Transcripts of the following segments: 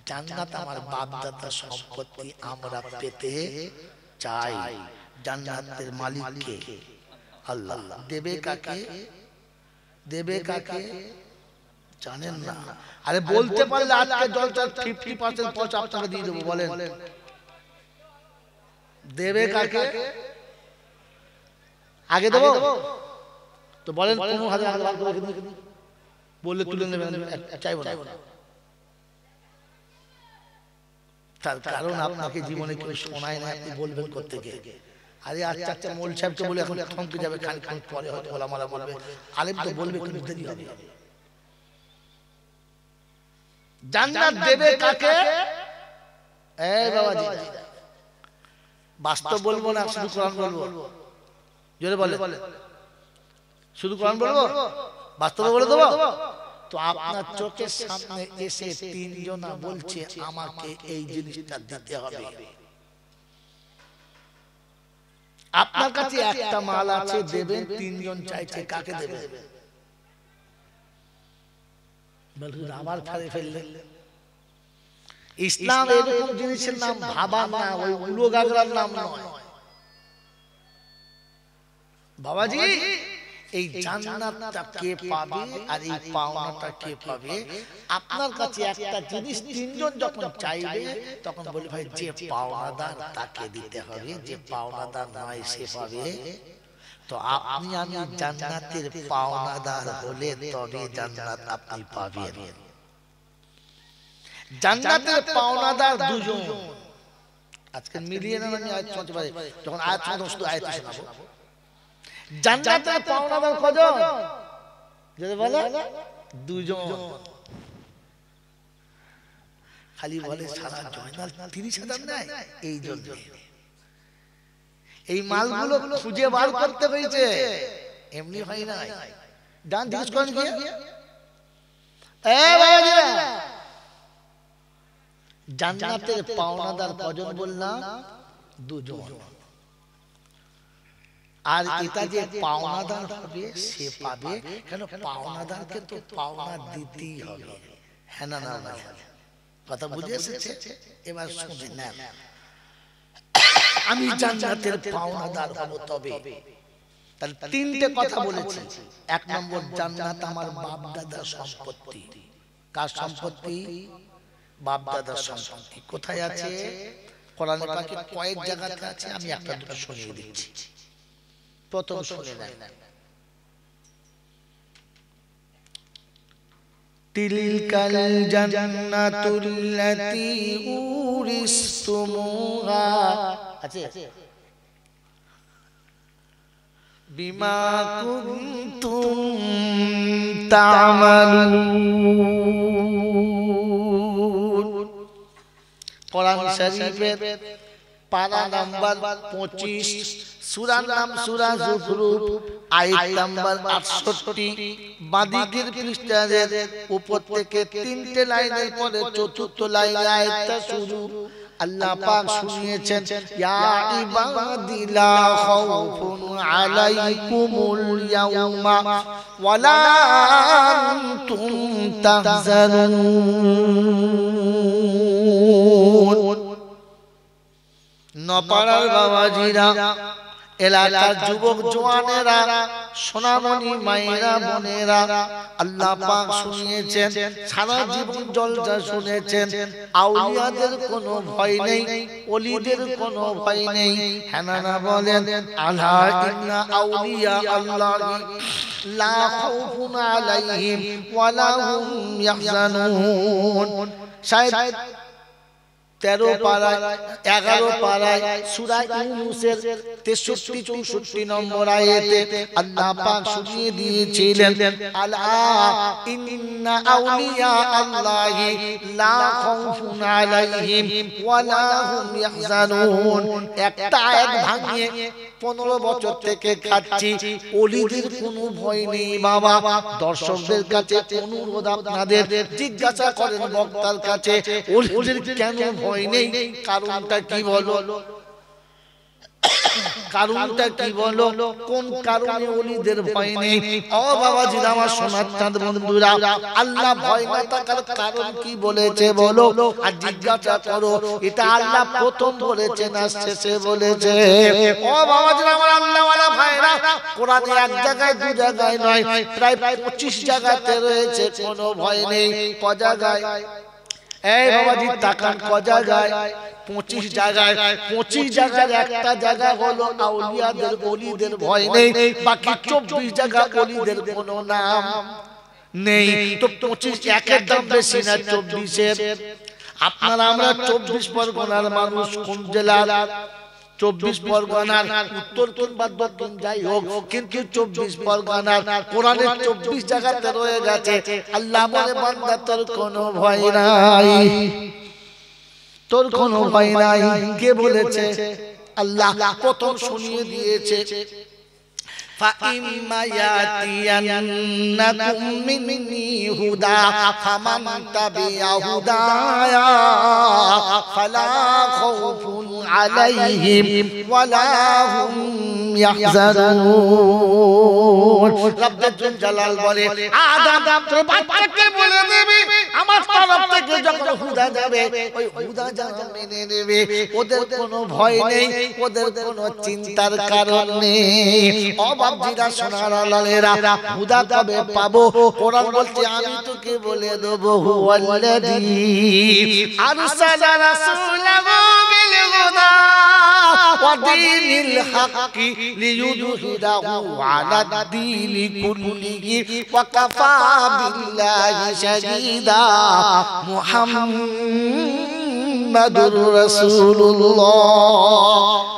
জান্নাত আমার বাপ দাদা সম্পত্তি, আমরা পেতে চাই। জান্নাতের মালিক কে? আল্লাহ। দেবে কাকে? দেবে কাকে জানেন না? আরে বলতে পারলে আজকে জলটা 50% পয়সা আপনাকে দিয়ে দেবো। বলেন দেবে কাকে? আগে দেবো তো বলেন। 15,000 আগে বার করে বললে তুলে নেবেন, চাইবো না। তার কারণ আপনাকে জীবনে কেউ শোনায় না, আপনি বলবেন করতে গিয়ে। আরে আচ্ছা আচ্ছা মোল সাহেবকে বলে এখন থমকে যাবে, খানিকক্ষণ পরে হয়তো ওলামারা বলবে, আলেম তো বলবে কিন্তু দেরি হবে। জান্নাত দেবে কাকে? এই বাবাজি, বাস্তব বলবো না, শুধু কোরআন বলবো। জোরে বলে, শুধু কোরআন বলবো, বাস্তবে বলে দেবো। তো আপনার চোখের সামনে এসে তিনজনা বলছে আমাকে এই জিনিসটা দিতে হবে। আপনার কাছে একটা মাল আছে, দেবেন, তিনজন চাইছে, কাকে দেবেন? আবার ফেলে ফেললেন। ইসলাম এরকম জিনিসের নাম ভাবা না, ওই উলো গাগরার নাম নয় বাবাজি। এই জান্নাতটা কে পাবে আর এই পাওনাটা কে পাবে? আপনার কাছে একটা জিনিস তিনজন যখন চাইবে তখন বলে ভাই যে পাওনাদার তাকে দিতে হবে, যে পাওনাদার নয় সে পাবে। তো আপনি আমি জান্নাতের পাওনাদার হলে তবে জান্নাত আপনি পাবেন। জান্নাতের পাওনাদার দুজন। আজকে মিলিয়ে না, আমি আয়াত শুনতে পারি, যখন আয়াত শুনতে শুধু আয়াত শোনাবো। জান্নাতের পাওনাদার কজন? যদি বলে দুজন। খালি বলে সারা জয়নাল 30,000 নেয়, এই জন্য এই মালগুলো খুঁজে বার করতে হয়েছে, এমনি হয় না। ডান জিজ্ঞেস করেন কি? জান্নাতের পাওনাদার কজন বললাম? দুজন। আর এটা যে পাওনাদার হবে সে পাবে, কেন পাওনাদারকে তো পাওনা দিতেই হবে। হ্যাঁ না না ভাই, কথা বুঝে এসেছে? এবার শুনে নেন, আমি জান্নাতের পাওনাদার হব তবে। তাহলে তিনটে কথা বলেছি। এক নম্বর, জান্নাত আমার বাপ দাদার সম্পত্তি। কার সম্পত্তি? বাপ দাদার সম্পত্তি। কোথায় আছে? কোরআনে পাকে কয়েক জায়গাতে আছে, আমি একটা দুটো শুনিয়ে দিচ্ছি। প্রথম শুনে নেন, তিলকাল জান্নাতুল্লাতী উরিসতুমুহা, আছে বিমা কুনতুম তা'মালুন। কোরআন শরীফের পারা নাম্বার 25, সূরার নাম সূরা যুখরুফ, আয়াত নাম্বার 68। বাদিকের পৃষ্ঠার উপর থেকে তিনটে লাইনের পরে চতুর্থ লাইনে আয়াতটা শুরু। আল্লাহ পাক শুনিয়েছেন, ইয়া ইবাদি লা খাউফুন আলাইকুমুল ইয়াউমা ওয়ালা আনতুম তাহজানুন। নপাড়ার বাবাজিরা, এলাকার যুবক জওয়ানেরা, সোনামণি মায়েরা, বোনেরা, আল্লাহ পাক শুনিয়েছেন, সারা জীবন জলসা শুনেছেন। আউলিয়াদের কোনো ভয় নেই, ওলিদের কোনো ভয় নেই। হ্যাঁ না বলেন, আলা ইন্না আউলিয়া আল্লাহি লা খাউফুন আলাইহিম ওয়ালা হুম ইয়াহজানুন। শায়দ 13 পারায় 11 পারায় সূরা ইউনূসের 63-64 নম্বর আয়াতে আল্লাহ পাক শুনিয়ে দিয়েছিলেন, আলা ইন্না আউলিয়া আল্লাহি লা খাউফুন আলাইহিম ওয়ালা হুম ইয়াহজানুন। একটা আয়াত ভাঙিয়ে 15 বছর থেকে খাচ্ছি, ওলিদের কোনো ভয় নেই বাবা। দর্শকদের কাছে অনুরোধ, আপনাদের জিজ্ঞাসা করেন বক্তার কাছে, ওলিদের কেন ভয় নেই? কারণটা কি বলো? কারণটা কি বলো? কোন কারণে ওলিদের ভয় নেই? ও বাবাজি আমার সোনার চাঁদ বন্ধুরা, আল্লাহ ভয় না থাকার কারণ কি বলেছে বলো? আর জিজ্ঞাসা করো, এটা আল্লাহ প্রথম বলেছে না শেষে বলেছে? ও বাবাজি আমার আল্লাহওয়ালা ভাইরা, কোরআনে এক জায়গায় দু জায়গায় নয়, প্রায় 25 জায়গাতে রয়েছে কোনো ভয় নেই। ক জায়গায়? এই বাবাজি তাকান, ক জায়গায়? 25 জায়গায়। 25 জায়গার একটা জায়গা হলো আউলিয়াদের ওলিদের ভয় নেই, বাকি 24 জায়গা ওলিদের কোনো নাম নেই। তো 25 একের দাম বেশি না 24-এর? আপনারা আমরা 24 পরগনার মানুষ, কোন জেলার? 24 পরগনার উত্তর কিংবা দক্ষিণ যাই হোক, কিন্তু 24 পরগনার কোরআনে 24 জায়গাতে রয়ে গেছে আল্লাহ বলে বান্দা তোর কোনো ভয় নাই, তোর কোনো ভয় নাই। কে বলেছে? আল্লাহ প্রথম শুনিয়ে দিয়েছে, فَإِمَّا يَأْتِيَنَّكُم مِّنِّي هُدًى فَمَن تَبِعَ هُدَايَ فَلَا خَوْفٌ عَلَيْهِمْ وَلَا هُمْ يَحْزَنُونَ। রব্বুল জালাল বলে, আদম তোর বাচ্চাকে বলে দেবে আমার তরফ থেকে যখন হুদা যাবে, ওই হুদা যারা মেনে নেবে ওদের কোনো ভয় নেই, ওদের কোনো চিন্তার কারণ নেই। বাপজিরা সোনার আলালেরা, হুদা কবে পাবো? কোরআন বলছে আমি তোকে বলে দেব, হুয়াল্লাযী আরসালা রাসূলাহু বিল হুদা ওয়া দীনিল হাক্কি লিইয়ুযহিরাহু আলাদ দীনি কুল্লিহি ওয়া কাফা বিল্লাহি শাহীদা। মুহাম্মাদুর রাসূলুল্লাহ।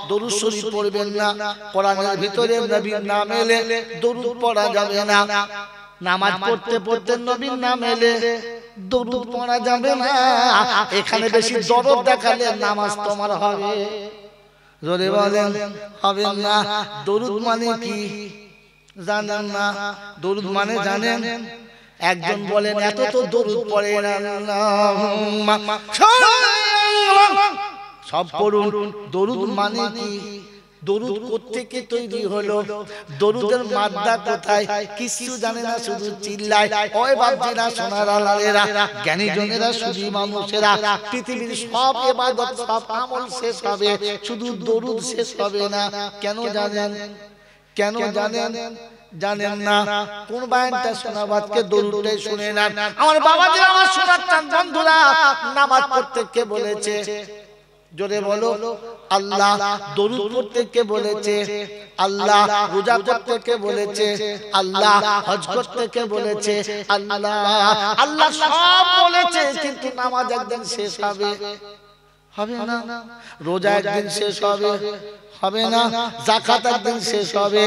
দরুদ শরীফ পড়বেন না, কোরআনের ভিতরে নবীর নাম এলে দরুদ পড়া যাবে না। নামাজ পড়তে পড়তে নবীর নাম এলে দরুদ পড়া যাবে না। এখানে বেশি দরদ দেখালে নামাজ তোমার হবে, জোরে বলেন হবে না। দরুদ মানে কি জানেন না? দরুদ মানে জানেন? একজন বলেন এত তো দরুদ পড়ে না, সব পড়ুন। দরুদ মানে কি? দরুদ কোত্থেকে তৈরি হলো? দরুদের মাদ্দা কোথায়? কিছু জানে না, শুধু চিল্লায়। ওই বাপজিরা সোনার আলালেরা, জ্ঞানী জনেরা, সুধী মানুষেরা, পৃথিবীর সব ইবাদত সব আমল শেষ হবে, শুধু দরুদ শেষ হবে না। কেন জানেন? কেন জানেন? জানেন না? কোন বায়ানটা শোনাবাদকে দরুদটাই শুনে নেন। আমার বাবাজিরা আমার সোনার চাঁদ বন্ধুরা, নামাজ পড়তে কে বলেছে? জোরে বলো। আল্লাহ। দরুদ পড়তে কে বলেছে? আল্লাহ। রোজা করতে কে বলেছে? আল্লাহ। হজ করতে কে বলেছে? আল্লাহ। আল্লাহ সব বলেছে, কিন্তু নামাজ একদিন শেষ হবে, হবে না। রোজা একদিন শেষ হবে, হবে না। যাকাত একদিন শেষ হবে,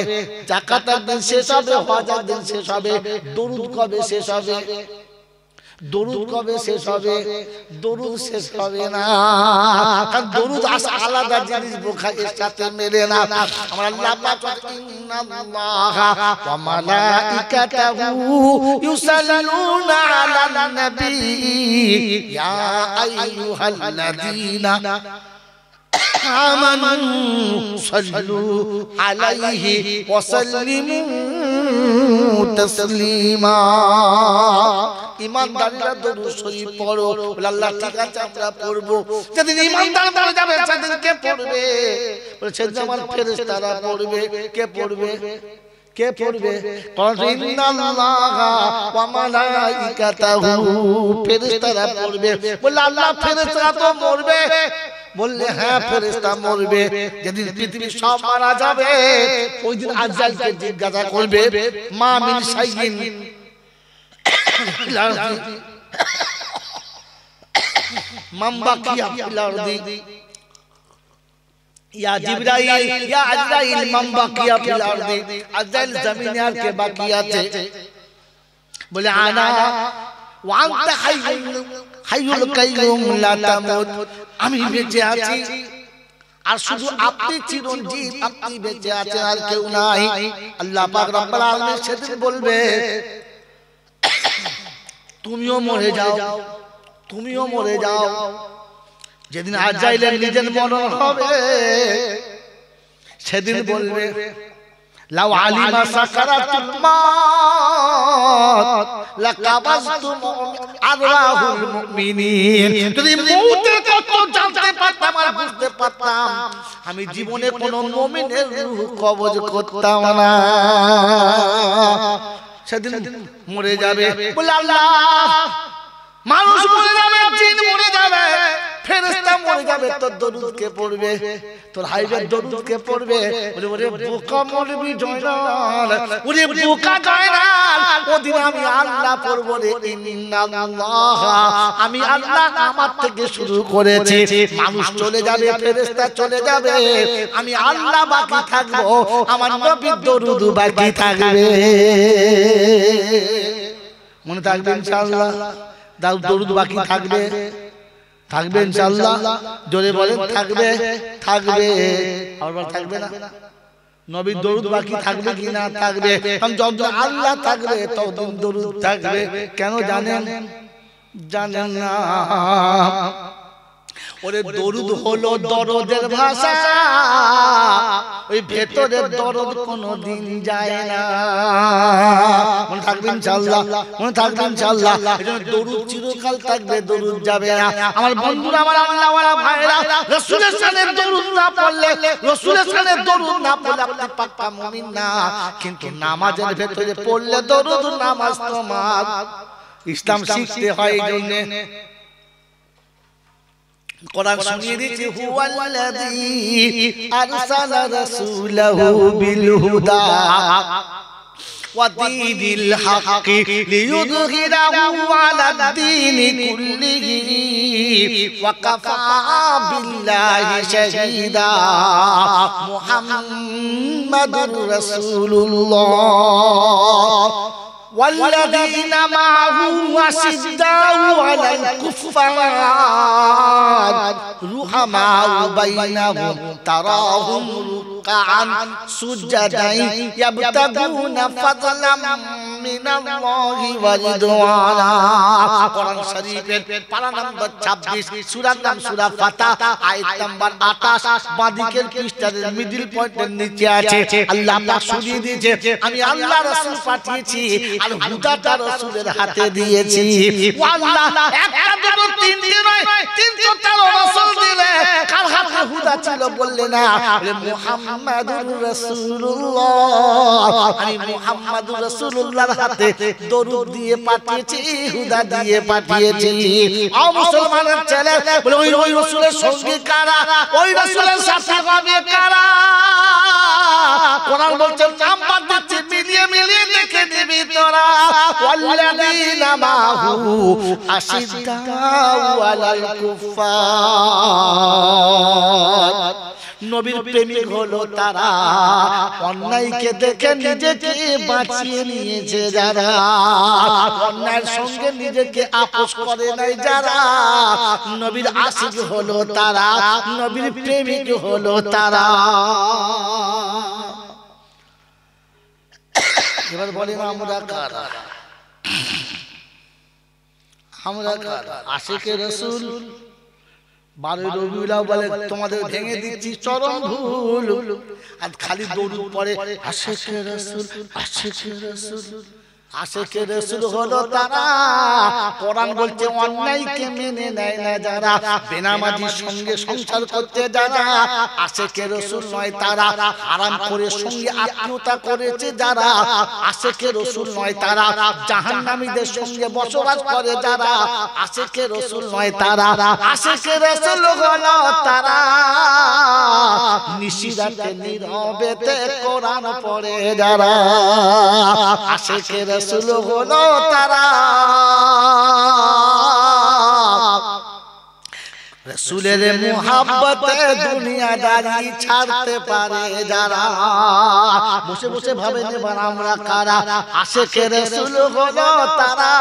যাকাত একদিন শেষ হবে, হজ একদিন শেষ হবে। দরুদ কবে শেষ হবে? দরুদ কবে শেষ হবে? দরুদ শেষ হবে না, কারণ দরুদ আলাদা জিনিস, বুখারীর সাথে মেলে না। আমার আল্লাহ পাক ইন্নাল্লাহা ওয়া মালাইকাতাহু ইউসাল্লুনা আলান নবী ইয়া আইয়ুহাল্লাযীনা আমানু সাল্লু আলাইহি ওয়া সাল্লিমু তাসলিমা। ঈমানদাররা দরুদ শরীফ পড়ো। আল্লাহ ঠিক আছে আমরা পড়বো। যেদিন ঈমানদার মরে যাবে সেদিন কে পড়বে? বলে সেদিন আমার ফেরেশতারা পড়বে। কে পড়বে? কে পড়বে? ইন্নাল্লাহা ওয়া মালাইকাতাহু, ফেরেশতারা পড়বে। বলে আল্লাহ ফেরেশতারা তো মরবে। বললে হ্যাঁ ফেরেশতা মরবে। যেদিন পৃথিবীর সব মারা যাবে ওই দিন আজরাইলকে জিজ্ঞাসা করবে, মা মিন শাইইন ফিল আরদি মান বাকিয়া ফিল আরদি ইয়া জিবরাইল ইয়া আজরাইল মান বাকিয়া ফিল আরদি। আজরাইল জমিনে আর কে বাকি আছে? বলে আনা ওয়া আনতা হাইয়ুল কাইয়ুম লা তামুত, আমি বেঁচে আছি আর শুধু আপনি চিরঞ্জীব, আপনি বেঁচে আছেন, আর কেউ নাই। আল্লাহ পাক রব্বুল আলামিন সেদিন বলবে তুমিও মরে যাও, তুমিও মরে যাও। যেদিন আজরাইলের নিজের মরণ হবে সেদিন বলবে লাউ আলিমা সাকারাতুল মাউত লাকাবাসতু আরওয়াহুল মুমিনিন। যদি মউতের কত জানতে পারতাম আর বুঝতে পারতাম, আমি জীবনে কোন মুমিনের রূহ কবজ করতাম না। সেদিন মরে যাবে, বলে আল্লাহ মানুষ মরে যাবে, জিন মরে যাবে, ফেরেশতা মরে যাবে, তোর দরুদ কে পড়বে, তোর হাইবের দরুদ কে পড়বে? বলে ওরে বোকা মরবি জয়নাল, ওরে বোকা জয়নাল, ওদিন আমি আল্লাহ পড়ব রে ইন্নাল্লাহ। আমি আল্লাহ আমার থেকে শুরু করেছি, মানুষ চলে যাবে, ফেরেশতা চলে যাবে, আমি আল্লাহ বাকি থাকবো, আমার নবীর দরুদ বাকি থাকবে। মনে থাকবে ইনশাআল্লাহ, দরুদ বাকি থাকবে, থাকবে ইনশাআল্লাহ। জোরে বলেন থাকবে, থাকবে, আর থাকবে না? নবীর দরুদ বাকি থাকবে কি না? থাকবে। কারণ যতদিন আল্লাহ থাকবে ততদিন দরুদ থাকবে। কেন জানেন? জানেন না? ওরে দরুদ হলো দরদের ভাষা, ওই ভেতরের দরদ কোনদিন যায় না। মনে থাকবে ইনশাআল্লাহ, মনে থাকবে ইনশাআল্লাহ। এজন্য দরুদ চিরকাল থাকবে, দরুদ যাবে না। আমার বন্ধুরা, আমার আল্লাহওয়ালা ভাইরা, রাসূলের শানে দরুদ না পড়লে, রাসূলের শানে দরুদ না পড়লে আপনি পাক্কা মুমিন না। কিন্তু নামাজের ভেতরে পড়লে দরুদ, নামাজ তোমার। ইসলাম শিখতে হয় এই জন্য। কোরআন শুনিয়ে দিয়েছে, হুয়াল্লাযী আরসালা রাসূলাহু বিল হুদা ওয়া দীনিল হাক্কি লিইয়ুযহিরাহু আলাদ দীনি কুল্লিহি ওয়া কাফা বিল্লাহি শাহীদা। মুহাম্মাদুর রাসূলুল্লাহ والذين معه أشداء على الكفار رحماء بينهم تراهم ركعا سجدا يبتغون فضلا من الله ورضوانا। কোরআন শরীফের পারা নম্বর 26, সূরার নাম সূরা ফাতিহা, আয়াত নাম্বার 28, বাদিকের পৃষ্ঠার মিডল পয়েন্টের নিচে আছে। আল্লাহ পাক শুনিয়ে দিয়েছে, আমি আল্লাহ রাসূল পাঠিয়েছি আর হুদাটা রাসূলের হাতে দিয়েছি। ও আল্লাহ একটা দুটো তিনটে নয়, 313 রাসূল দিলে, কার হাতে হুদা ছিল বললে না? মুহাম্মাদুর রাসূলুল্লাহ, আমি মুহাম্মাদুর রাসূলুল্লাহর হাতে দরুদ দিয়ে পাঠিয়েছি, হুদা দিয়ে পাঠিয়েছি। ও মুসলমানের ছেলে, বলে ওই রাসূলের সঙ্গে কারা, ওই রাসূলের সাথে হবে কারা? কোরআন বলছে নাম্বার দিচ্ছে, মিলিয়ে মিলিয়ে দেখে নিবি তোরা। ওয়াল্লাযীনা মাহু আশিদ্দাউ আলাল কুফফার। নবীর প্রেমিক হলো তারা, অন্যায়কে দেখে নিজেকে বাঁচিয়ে নিয়েছে যারা, অন্যায়ের সঙ্গে নিজেকে আপোষ করে নাই যারা, নবীর আশিক হলো তারা, নবীর প্রেমিক হলো তারা। এবার বলেন আমরা কারা? আমরা কারা? আশিকে রাসূল। 12 রবিউল আউয়ালে তোমাদের ভেঙে দিচ্ছি চরম ভুল। আর খালি দরুদ পড়ে আশিকে রাসূল, আশিকে রাসূল। আশিকে রাসূল হলো তারা, কোরআন বলছে অন্যায়কে মেনে নেয় না যারা, বেনামাজির সঙ্গে সংসার করতে যারা, আশিকে রাসূল নয় তারা। হারাম করে সঙ্গে আত্মীয়তা করেছে যারা, আশিকে রাসূল নয় তারা। জাহান্নামীদের সঙ্গে বসবাস করে যারা, আশিকে রাসূল নয় তারা। আশিকে রাসূল হলো তারা, নিশিরাতে নীরবেতে কোরআন পড়ে যারা, আশিকে রাসূল হলো তারা। রাসূলের মুহাব্বতে দুনিয়াদারি ছাড়তে পারে যারা, বসে বসে ভাবে নেবার আমরা কারা? আশিকে রাসূল হলো তারা,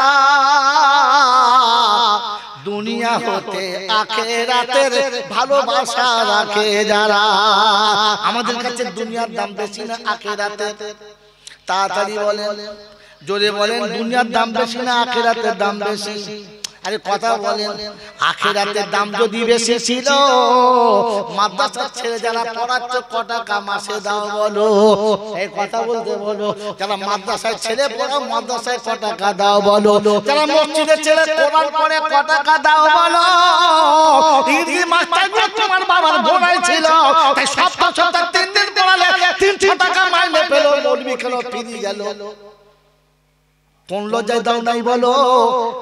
দুনিয়া হতে আখিরাতের ভালোবাসা রাখে যারা। আমাদের কাছে দুনিয়ার দাম বেশি না আখিরাতের? তাড়াতাড়ি বলেন, জোরে বলেন, দুনিয়ার দাম বেশি না আখিরাতের দাম বেশি? আরে কথা বলেন, আখিরাতের দাম যদি বেশি ছিল, মাদ্রাসার ছেলে যারা পড়াচ্ছে ক টাকা মাসে দাও বলো? এই কথা বলতে বলো। যারা মাদ্রাসায় ছেলে পড়াও, মাদ্রাসায় ক টাকা দাও বলো? যারা মসজিদের ছেলে কোরআন পড়ে ক টাকা দাও বলো? ইংরেজি মাস্টারগুলো তোমার বাবার বোনাই ছিল, তাই সপ্তাহ সপ্তাহ 3 দিন পড়ালে 300 টাকা মাইনে পেল। মৌলবি কেন ফিরে গেল? কোন লজ্জায় দাও নাই বলো?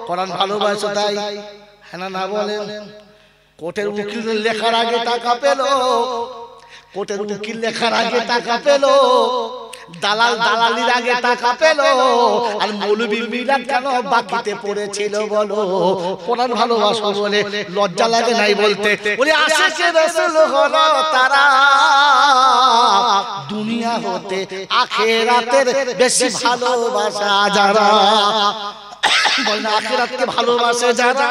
কোরআন ভালোবাসো তাই, হ্যাঁ না বলেন? কোর্টের উকিল লেখার আগে টাকা পেল, কোর্টের উকিল লেখার আগে টাকা পেল, দালাল দালালির আগে টাকা পেল, আর মৌলবী মিলাদ কেন বাকিতে পড়েছিল বলো? কোরআন ভালোবাসো বলে লজ্জা লাগে নাই বলতে? বলে আশিকে রাসূল হলো তারা দুনিয়া হতে আখিরাতের বেশি ভালোবাসা যারা, বলেন আখিরাতকে ভালোবাসে যারা,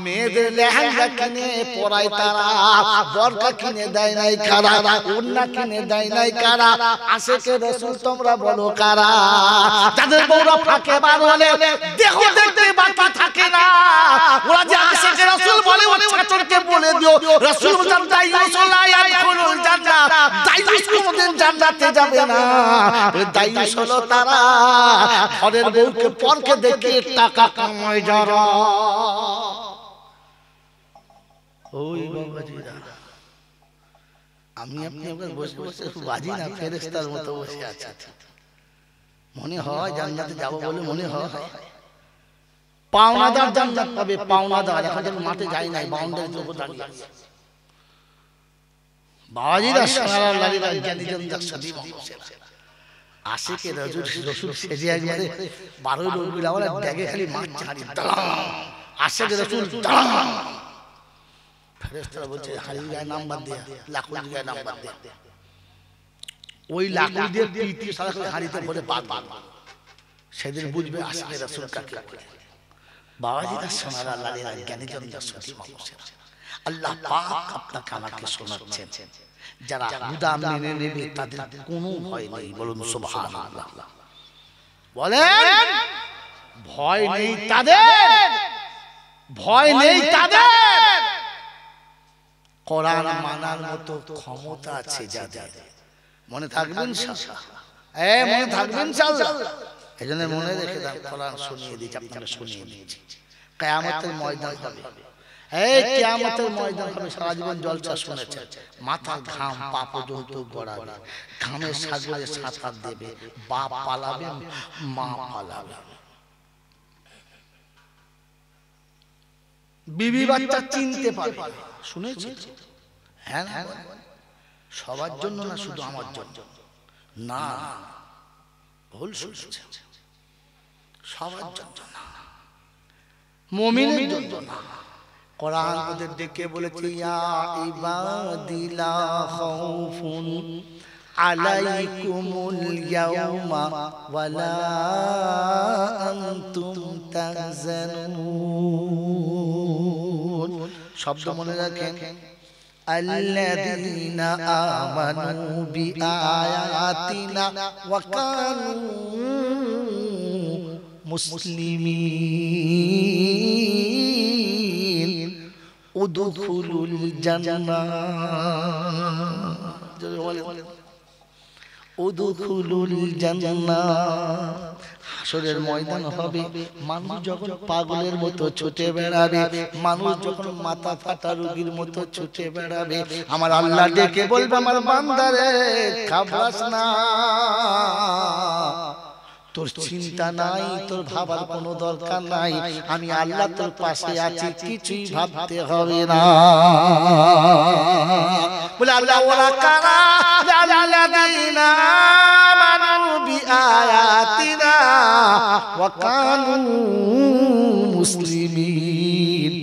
মেয়েদের লেহেঙ্গা কিনে পরায় তারা, বরকা কিনে দেয় নাই কারা, ওড়না কিনে দেয় নাই কারা, আশিকে রাসূল তোমরা বলো কারা? যাদের বউরা ফাঁকে বার হলে দেহ দেখতে বাকি থাকে না, ওরা যে আশিকে রাসূল বলে, ওই ছাত্রকে বলে দিও রাসূল বলেন দাইয়ুস লা ইয়াদখুলুল জান্নাহ, দাইয়ুস কোনদিন জান্নাতে যাবে না। দাইয়ুস হলো তারা ঘরের বউকে পরকে দেখে টাকা কামায় যারা। ওই বাবাজিরা, আমি আপনি বসে বসে বাজি না ফেরেশতার মতো বসে আছি, মনে হয় জান্নাতে যাব বলে মনে হয়। পাওনাদার জান্নাত পাবে, পাওনাদার। এখন যখন মাঠে যাই নাই, বাউন্ডারির উপর দাঁড়িয়ে আছে বাবাজিরা, সোনার লালিরা জ্ঞানী জনজাত সাদী মানুষেরা। আশিকে রাসূল সেজে একবারে 12 লোক মিলে ড্যাগে খালি মাছ ছাড়ি, আশিকে রাসূল ফেরেশতারা বলছে হাড়ির গায়ে নাম্বার দেয়া, লাকুড়ির গায়ে নাম্বার দেয়া। ওই লাকুড়ি দিয়ে পিটি সারা করে হাড়িতে ভরে বাদ, সেদিন বুঝবে আশিকে রাসূল কাকে বলে। বাবাজিরা সোনার লালিরা জ্ঞানী জনজাত সাদী মানুষেরা, আল্লাহ পাক আপনাকে আমাকে শোনাচ্ছেন, যারা হুদা মেনে নেবে তাদের কোনো ভয় নেই। বলুন সুবহানাল্লাহ। বলেন ভয় নেই তাদের, ভয় নেই তাদের। কোরআন মানার মতো ক্ষমতা আছে যাদের। মনে থাকবেন ইনশাআল্লাহ, মনে থাকবেন ইনশাআল্লাহ। এজন্য মনে রেখে দেন, কোরআন শুনিয়ে দিচ্ছি, আপনারা শুনিয়ে দিচ্ছি। কিয়ামতের ময়দান হবে, এই কিয়ামতের ময়দান হবে। সারা জীবন জলসা শুনেছেন, মাথার ঘাম পা পর্যন্ত গড়াবে, ঘামের সাগরে সাঁতার দেবে, বাপ পালাবে, মা পালাবে, বিবি বাচ্চা চিনতে পারবে। শুনেছি? হ্যাঁ, সবার জন্য না, শুধু আমার জন্য না, ভুল শুনছেন, সবার জন্য না, মুমিনের জন্য না। কোরআন ওদের ডেকে বলেছে ইয়া ইবাদি লা খাউফুন আলাইকুমুল ইয়াউমা ওয়ালা আনতুম তাহজানুন। শব্দ মনে রাখেন, আল্লাযীনা আমানু বিআয়াতিনা ওয়া কানু মুসলিমিন উদখুলুল জান্নাহ, উদখুলুল জান্নাহ। হাসরের ময়দান হবে, মানুষ যখন পাগলের মতো ছুটে বেড়াবে, মানুষ যখন মাথা ফাটা রোগীর মতো ছুটে বেড়াবে, আমার আল্লাহ ডেকে বলবে আমার বান্দারে ঘাবড়াস না, তোর চিন্তা নাই, তোর ভাবার কোনো দরকার নাই, আমি আল্লাহ তোর পাশে আছি, কিছুই ভাবতে হবে না। বলে আল্লাহ ওরা কারা? আল্লাযীনা আমানু বিআয়াতিনা ওয়া কানু মুসলিমিন,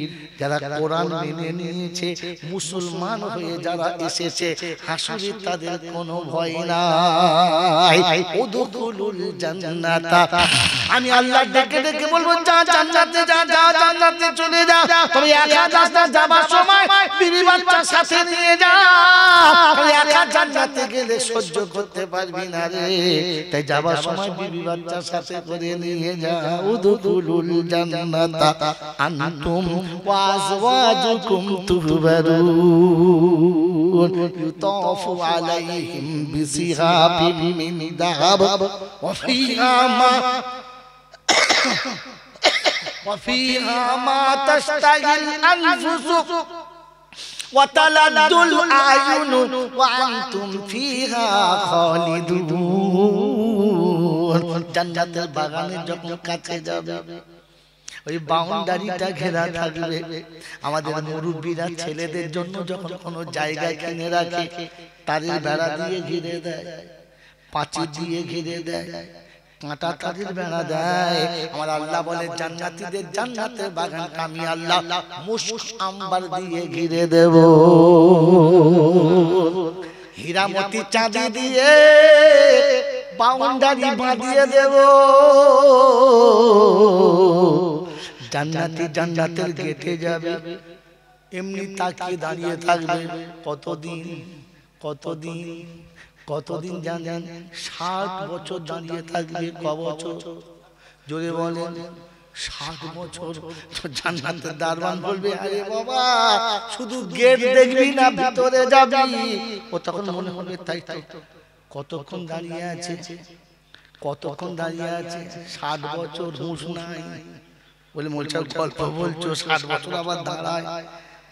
যারা কোরআন মেনে নিয়েছে, মুসলমান হয়ে যারা এসেছে, হাসরে তাদের কোনো ভয় নাই। উদখুলুল জান্নাতা, আমি আল্লাহ ডেকে ডেকে বলবো যা জান্নাতে যা, যা জান্নাতে চলে যা। তবে 1000 যাবার সময় বিবি বাচ্চা সাথে নিয়ে যা, একা জান্নাতে গেলে সহ্য করতে পারবি না রে, তাই যাবার সময় বিবি বাচ্চা সাথে করে নিয়ে যা। উদখুলুল জান্নাতা আনতুম ওয়া আজওয়াজুকুম তুহবারুন ইউতাফু আলাইহিম বিসিহাবিম মিন যাহাব ওয়া ফিহা মা وفيها ما تشتهي الأنفس وتلذ الأعين وأنتم فيها خالدون। জান্নাতের বাগানে যখন কাছে যাবে ওই বাউন্ডারিটা ঘেরা থাকবে, আমাদের মুরব্বীরা ছেলেদের জন্য যখন কোনো জায়গায় কিনে রাখে তারের বেড়া দিয়ে ঘিরে দেয়, পাঁচি দিয়ে ঘিরে দেয়, কাঁটা তারের বেড়া দেয়। আমার আল্লাহ বলে জান্নাতীদের জান্নাতের বাগানটা আমি আল্লাহ মুশক আম্বার দিয়ে ঘিরে দেব, হীরামতি চাঁদি দিয়ে বাউন্ডারি বাঁধিয়ে দেব। জান্নাতি জান্নাতের গেটে যাবে, এমনি তাকিয়ে দাঁড়িয়ে থাকবে। কতদিন কতদিন কতদিন জানেন? 60 বছর দাঁড়িয়ে থাকবে। ক বছর? জোরে বলেন। 60 বছর। তো জান্নাতের দারওয়ান বলবে, আরে বাবা শুধু গেট দেখবি না, ভিতরে যাবি। ও তখন মনে হবে তাই তো, কতক্ষণ দাঁড়িয়ে আছে, কতক্ষণ দাঁড়িয়ে আছে। 60 বছর হুঁশ নাই। বলে মোলচার গল্প বলছো, 60 বছর আবার দাঁড়ায়।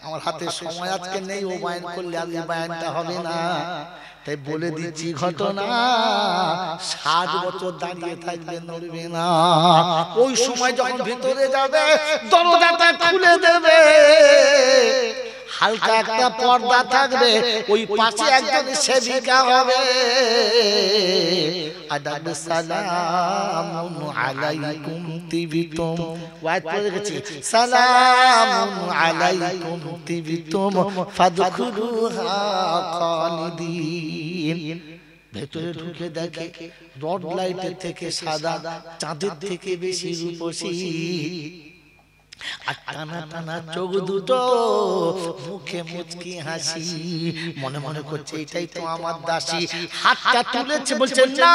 আমার হাতে সময় আজকে নেই, ও বায়ান করলে আর এই বায়ানটা হবে না, তাই বলে দিচ্ছি ঘটনা। 60 বছর দাঁড়িয়ে থাকবে, নড়বে না। ওই সময় যখন ভিতরে যাবে দরজাটা খুলে দেবে, হালকা একটা পর্দা থাকবে, ওই পাশে একজন সেবিকা হবে, আদাব সালামুন আলাইকুম তিবিতুম। ওয়াজ পড়ে গেছি, সালামুন আলাইকুম তিবিতুম ফাদখুলুহা খালিদিন। ভেতরে ঢুকে দেখে রড লাইটের থেকে সাদা, চাঁদের থেকে বেশি রূপসী, আর টানা টানা চোখ দুটো, মুখে মুচকি হাসি। মনে মনে করছে এটাই তো আমার দাসী। হাতটা তুলেছে, বলছে না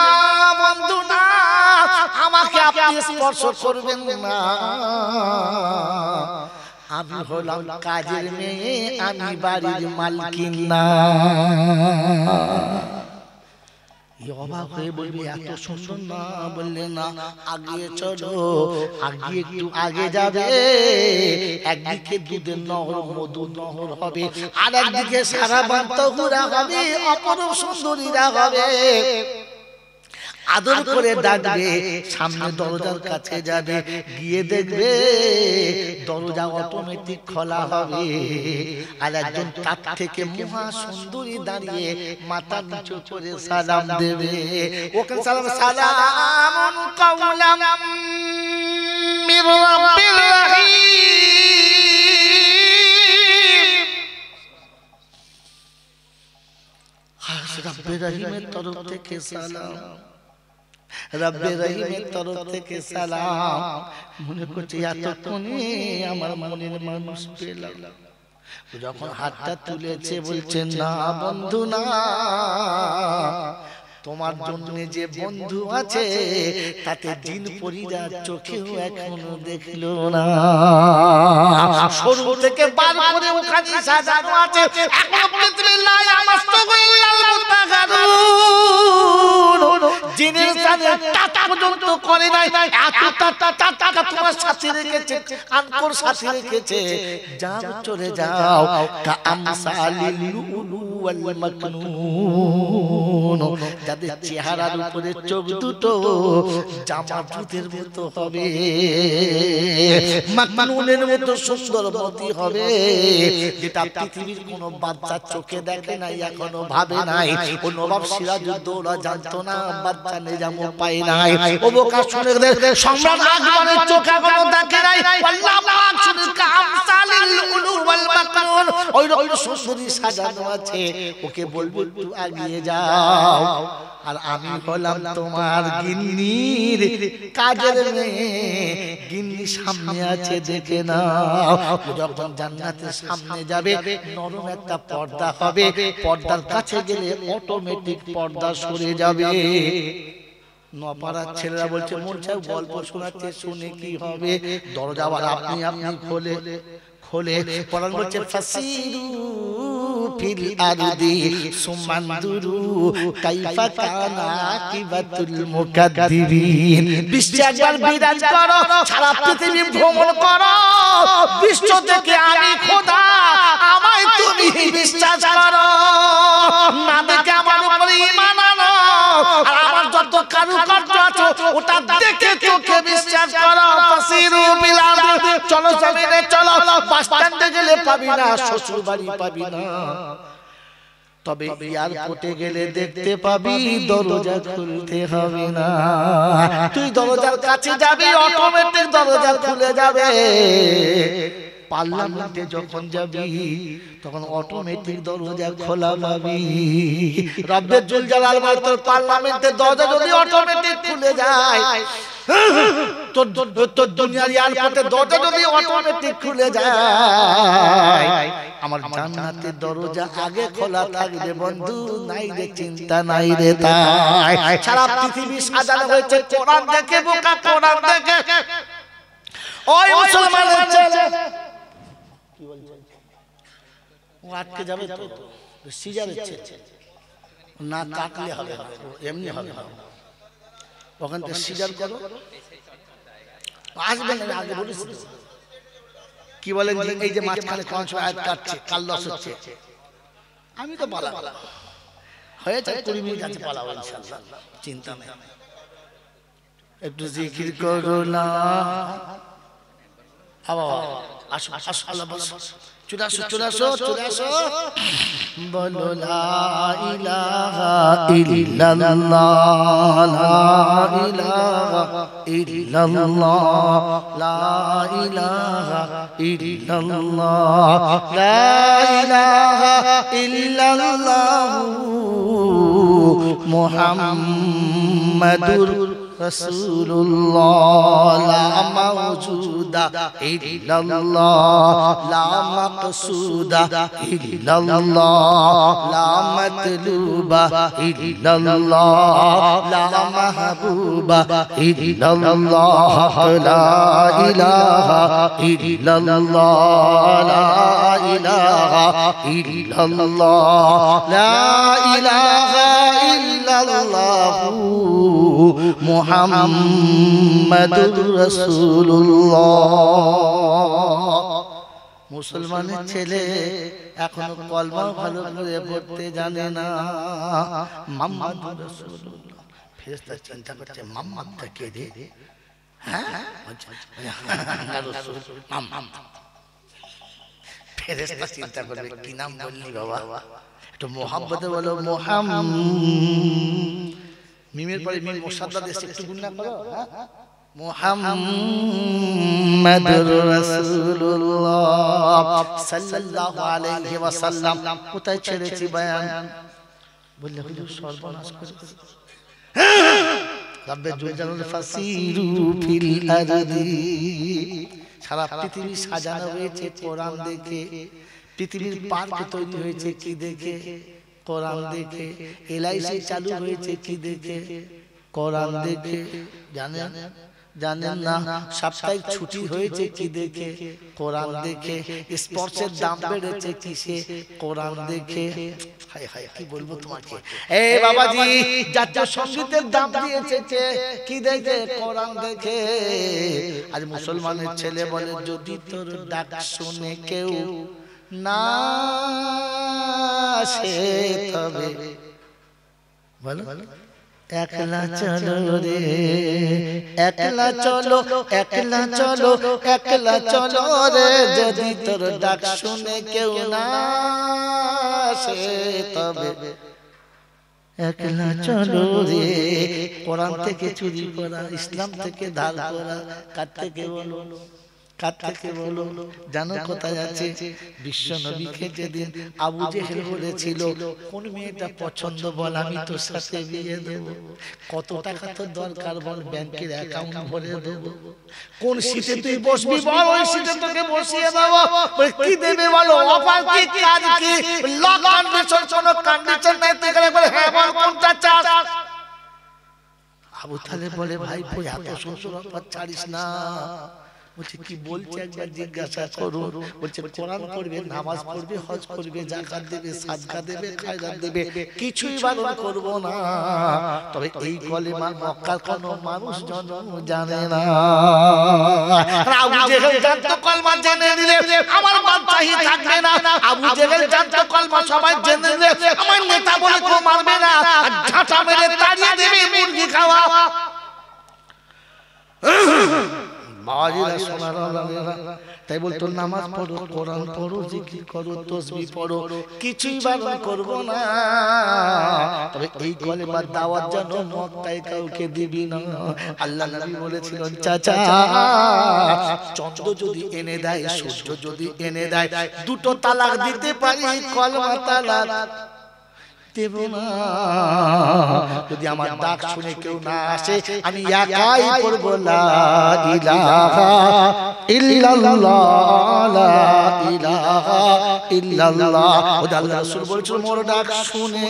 বন্ধু না, আমাকে আপনি স্পর্শ করবেন না, আমি হলাম কাজের মেয়ে, আমি বাড়ির মালকিন না। অবাক হয়ে বলবে এত সুন্দর না? বললে না, আগে চলো, আগে একটু আগে যাবে, একদিকে দুধের নহর, মধুর নহর হবে, আর একদিকে সারা বান্তহুরা হবে, অপরূপ সুন্দরীরা হবে। আদর করে ডাকবে, সামনে দরজার কাছে যাবে, গিয়ে দেখবে দরজা অটোমেটিক খোলা হবে, আর একজন তার থেকে মহা সুন্দরী দাঁড়িয়ে মাথা নিচু করে সালাম দেবে। ওকে সালাম, সালামুন কাওলাম মির রাব্বির রহিম। রব্বে রহিমের তরফ থেকে সালাম, রব্বে রহিমের তরফ থেকে সালাম। মনে করছে এতক্ষণে আমার মনের মানুষ পেলাম। যখন হাতটা তুলেছে বলছে না বন্ধু না, তোমার জন্য যে বন্ধু আছে তাতে জিন পরীরা চোখেও এখনো দেখলো না। শরীর থেকে বার করে ওখানে সাজানো আছে, এখনো পৃথিবীর লাই আমাস্তাগিল্লাল মুতাগারুন। জিনের সাথে টাটা পর্যন্ত করে নাই, এত টাটা তোমার সাথে রেখেছে, আনকোর সাথে রেখেছে। যাও চলে যাও, কাআমসালিল লুলু ওয়াল মাকনুন। যাদের চেহারার উপরে চোখ দুটো জামা দুধের মতো হবে, মাকনুনের মতো সুন্দরবতী হবে, যেটা পৃথিবীর কোনো বাচ্চা চোখে দেখে নাই, এখনো ভাবে নাই। ও নবাব সিরাজউদ্দৌলা জানতো না বাচ্চা নিজামও পায় নাই। ও বোকা শুনে সম্রাট আকবরের চোখ এখনো দেখে নাই। আল্লাহ পাক শুনে কামসালিল লুলু ওয়াল মাকনুন, ওই রকম সুন্দরী সাজানো আছে, ওকে বলবো একটু আগিয়ে যাও। আর আমি হলাম তোমার গিন্নির কাজের মেয়ে, গিন্নি সামনে আছে দেখে নাও। যখন জান্নাতের সামনে যাবে নরম একটা পর্দা হবে, পর্দার কাছে গেলে অটোমেটিক পর্দা সরে যাবে। নপাড়ার ছেলেরা বলছে মোল সাহেব গল্প শোনাচ্ছে, শুনে কি হবে? দরজা আবার আপনি খোলে খোলে পরাণ বলছে ফাসিরু ফিল আরদি সুমানদুরু কাইফা কানা আকিবাতুল মুকাদ্দিবিন। বিশ্বে একবার বিরাজ করো, সারা পৃথিবী ভ্রমণ করো, বিশ্ব থেকে আমি খোদা, আমায় তুমি বিশ্বাস করো, না দেখে আমার উপরে ঈমান আনো, আর আমার যত কারুকার্য আছে ওটা দেখে চোখে বিশ্বাস করো। ফাসিরু ফিল আরদি, চলো জমিনে চলো, বাস স্ট্যান্ডে গেলে পাবি না, শ্বশুর বাড়ি পাবি না, তবে এয়ারপোর্টে গেলে দেখতে পাবি দরজা খুলতে হবে না। তুই দরজার কাছে যাবি, অটোমেটিক দরজা খুলে যাবে। পার্লামেন্টে যখন যাবি তখন অটোমেটিক দরজা খোলা পাবি। রব্বের জুল জালাল তোর পার্লামেন্টের দরজা যদি অটোমেটিক খুলে যায়, তোর দুনিয়ার এয়ারপোর্টের দরজা যদি অটোমেটিক খুলে যায়, আমার জান্নাতের দরজা আগে খোলা থাকবে বন্ধু, নাই রে চিন্তা নাই রে তাই। সারা পৃথিবী সাজানো হয়েছে কোরআন দেখে, বোকা কোরআন দেখে। ওই মুসলমানের ছেলে কি বলছে, ও আটকে যাবে তো, সিজারের ছেলে না কাটলে হবে, এমনি হবে, ওখান থেকে সিজার করো, আসবে না। আগে বলিস কি বলেন, এই যে মাঝখানে কোন সময় আয়াত কাটছে, কাল লস হচ্ছে, আমি তো পালা হয়েছে 20 মিনিট আছে, পালাবো ইনশাআল্লাহ, চিন্তা নেই। একটু জিকির করো না, আসো আসো, আল্লাহ বসো, চলে আসো চলে আসো চলে আসো, বলো লা ইলাহা ইল্লাল্লাহ, লা ইলাহা ইল্লাল্লাহ, লা ইলাহা ইল্লাল্লাহ, লা ইলাহা ইল্লাল্লাহ মুহাম্মাদুর রাসূলুল্লাহ, লা মাওজুদা ইল্লাল্লাহ, লা মাকসুদা ইল্লাল্লাহ, লা মাতলুবা ইল্লাল্লাহ, লা মাহবুবা ইল্লাল্লাহ, লা ইলাহা ইল্লাল্লাহ, লা ইলাহা ইল্লাল্লাহ, লা ইলাহা ইল্লাল্লাহ মুহাম্মাদুর রাসূলুল্লাহ। মুসলমানের ছেলে এখনো কলমা ভালো করে পড়তে জানে না। মুহাম্মাদুর রাসূলুল্লাহ, ফেরেশতা চিন্তা করছে মুহাম্মাদটা কে রে? হ্যাঁ, রাসূল মুহাম্মাদ। ফেরেশতা চিন্তা করবে কি নাম বললি বাবা, একটু মোহাম্মদে বলো, মোহাম্মদ, মিমের পরে মিম মুসাদ্দাদ এসে একটু গুণনা করো, মুহাম্মাদুর রাসূলুল্লাহ সাল্লাল্লাহু আলাইহি ওয়াসাল্লাম। কোথায় ছেড়েছি বয়ান? বললে হুজুর সর্বনাশ করেছে। রব্বে জুল জালাল ফাসিরু ফিল আরদি, সারা পৃথিবী সাজানো হয়েছে কোরআন দেখে, পৃথিবীর পার্ক তৈরি হয়েছে কি দেখে? কোরআন দেখে। এলআইসি চালু হয়েছে কি দেখে? কোরআন দেখে। জানেন জানেন না সাপ্তাহিক ছুটি হয়েছে কি দেখে? কোরআন দেখে। স্পোর্টসের দাম বেড়েছে কিসে? কোরআন দেখে। হায় হায় কি বলবো তোমাকে, এই বাবাজি জাতীয় সঙ্গীতের দাম দিয়েছে কি দেখে? কোরআন দেখে। আজ মুসলমানের ছেলে বলে যদি তোর ডাক শুনে কেউ না সে তবে বলো একলা চলো রে, একলা চলো, একলা চলো, একলা চলো রে, যদি তোর ডাক শুনে কেউ না সে তবে একলা চলো রে। কোরআন থেকে চুরি করা, ইসলাম থেকে ধার করা, কার থেকে বলো? কার থেকে বলো? জানো কোথায় আছে? বিশ্ব নবীকে যেদিন আবু জেহেল বলেছিল কোন মেয়েটা পছন্দ বল, আমি তোর সাথে বিয়ে দেব, কত টাকা তোর দরকার বল, ব্যাংকের অ্যাকাউন্ট ভরে দেব, কোন সিটে তুই বসবি বল, ওই সিটে তোকে বসিয়ে দেব। কি দেবে বলো? অফার কি, কাজ কি, লক কন্ডিশন, কোনো কন্ডিশন নাই, তুই করে বলে হ্যাঁ বল কোনটা চাস। আবু তালেব বলে ভাই এত শ্বশুর অফার ছাড়িস না। বলছে কি বলছে একবার জিজ্ঞাসা করুন। বলছে কোরআন পড়বে, নামাজ পড়বে, হজ করবে, যাকাত দেবে, সাদকা দেবে, খায়রাত দেবে, কিছুই বারণ করব না, তবে এই কলেমা মক্কার কোন মানুষ জানে না। আবু জেহেল জানতো কলমা জেনে নিলে আমার বাদশাহী থাকবে না। আবু জেহেল জানতো কলমা সবাই জেনে নিলে আমার নেতা বলে কেউ মারবে না, আর ঝাঁটা মেরে তাড়িয়ে দেবে মুরগি খাওয়া। তাই বলতো নামাজ পড়ো, কোরআন পড়ো, জিকির করো, তাসবিহ পড়ো, কিছুই বারণ করব না, তবে এই কলেমার দাওয়াত যেন মক্কায় কাউকে দিবি না। আল্লাহ নবী বলেছিলেন চাচা চন্দ্র যদি এনে দেয়, সূর্য যদি এনে দেয়, দুটো তালাক দিতে পারি, কলমা তালাক দেব না। যদি আমার ডাক শুনে কেউ না আসে, আমি একাই পড়ব লা ইলাহা ইল্লাল্লাহ, লা ইলাহা ইল্লাল্লাহ। ওই আল্লাহ রাসূল বলেছিল মোর ডাক শুনে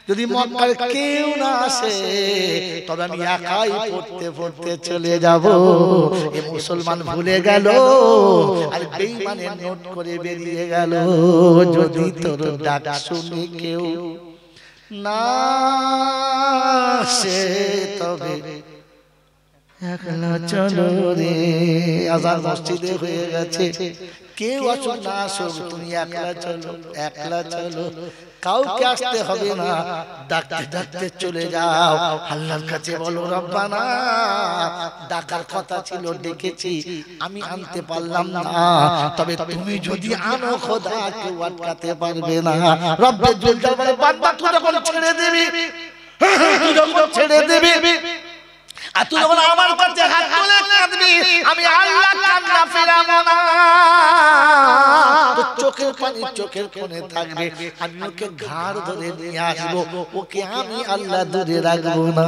যদি মক্কার কেউ না আসে, তবে আমি একাই পড়তে পড়তে চলে যাব। এই মুসলমান ভুলে গেল আর বেঈমানে নোট করে বেরিয়ে গেল। যদি তোর ডাক শুনে কেউ না আসে, তবে একলা চলো রে। আজান মসজিদে হয়ে গেছে, কেউ আসুক না আসুক, তুমি একলা চলো, একলা চলো, কাউকে আসতে হবে না, ডাকতে ডাকতে চলে যাও। আল্লাহর কাছে বলো রব্বানা ডাকার কথা ছিল, ডেকেছি, আমি আনতে পারলাম না, তবে তুমি যদি আনো খোদা কেউ আটকাতে পারবে না। রব্বে জুল জালাল বান্দা তুই যখন ছেড়ে দিবি, তুই যখন ছেড়ে দিবি, আর তুই যখন আমার কাছে হাত তুলে কাঁদবি, আমি আল্লাহ কান্না ফেরাবো না। তো চোখের পানি চোখের কোণে থাকবে, আমি ওকে ঘাড় ধরে নিয়ে আসবো, ওকে আমি আল্লাহ দূরে রাখবো না।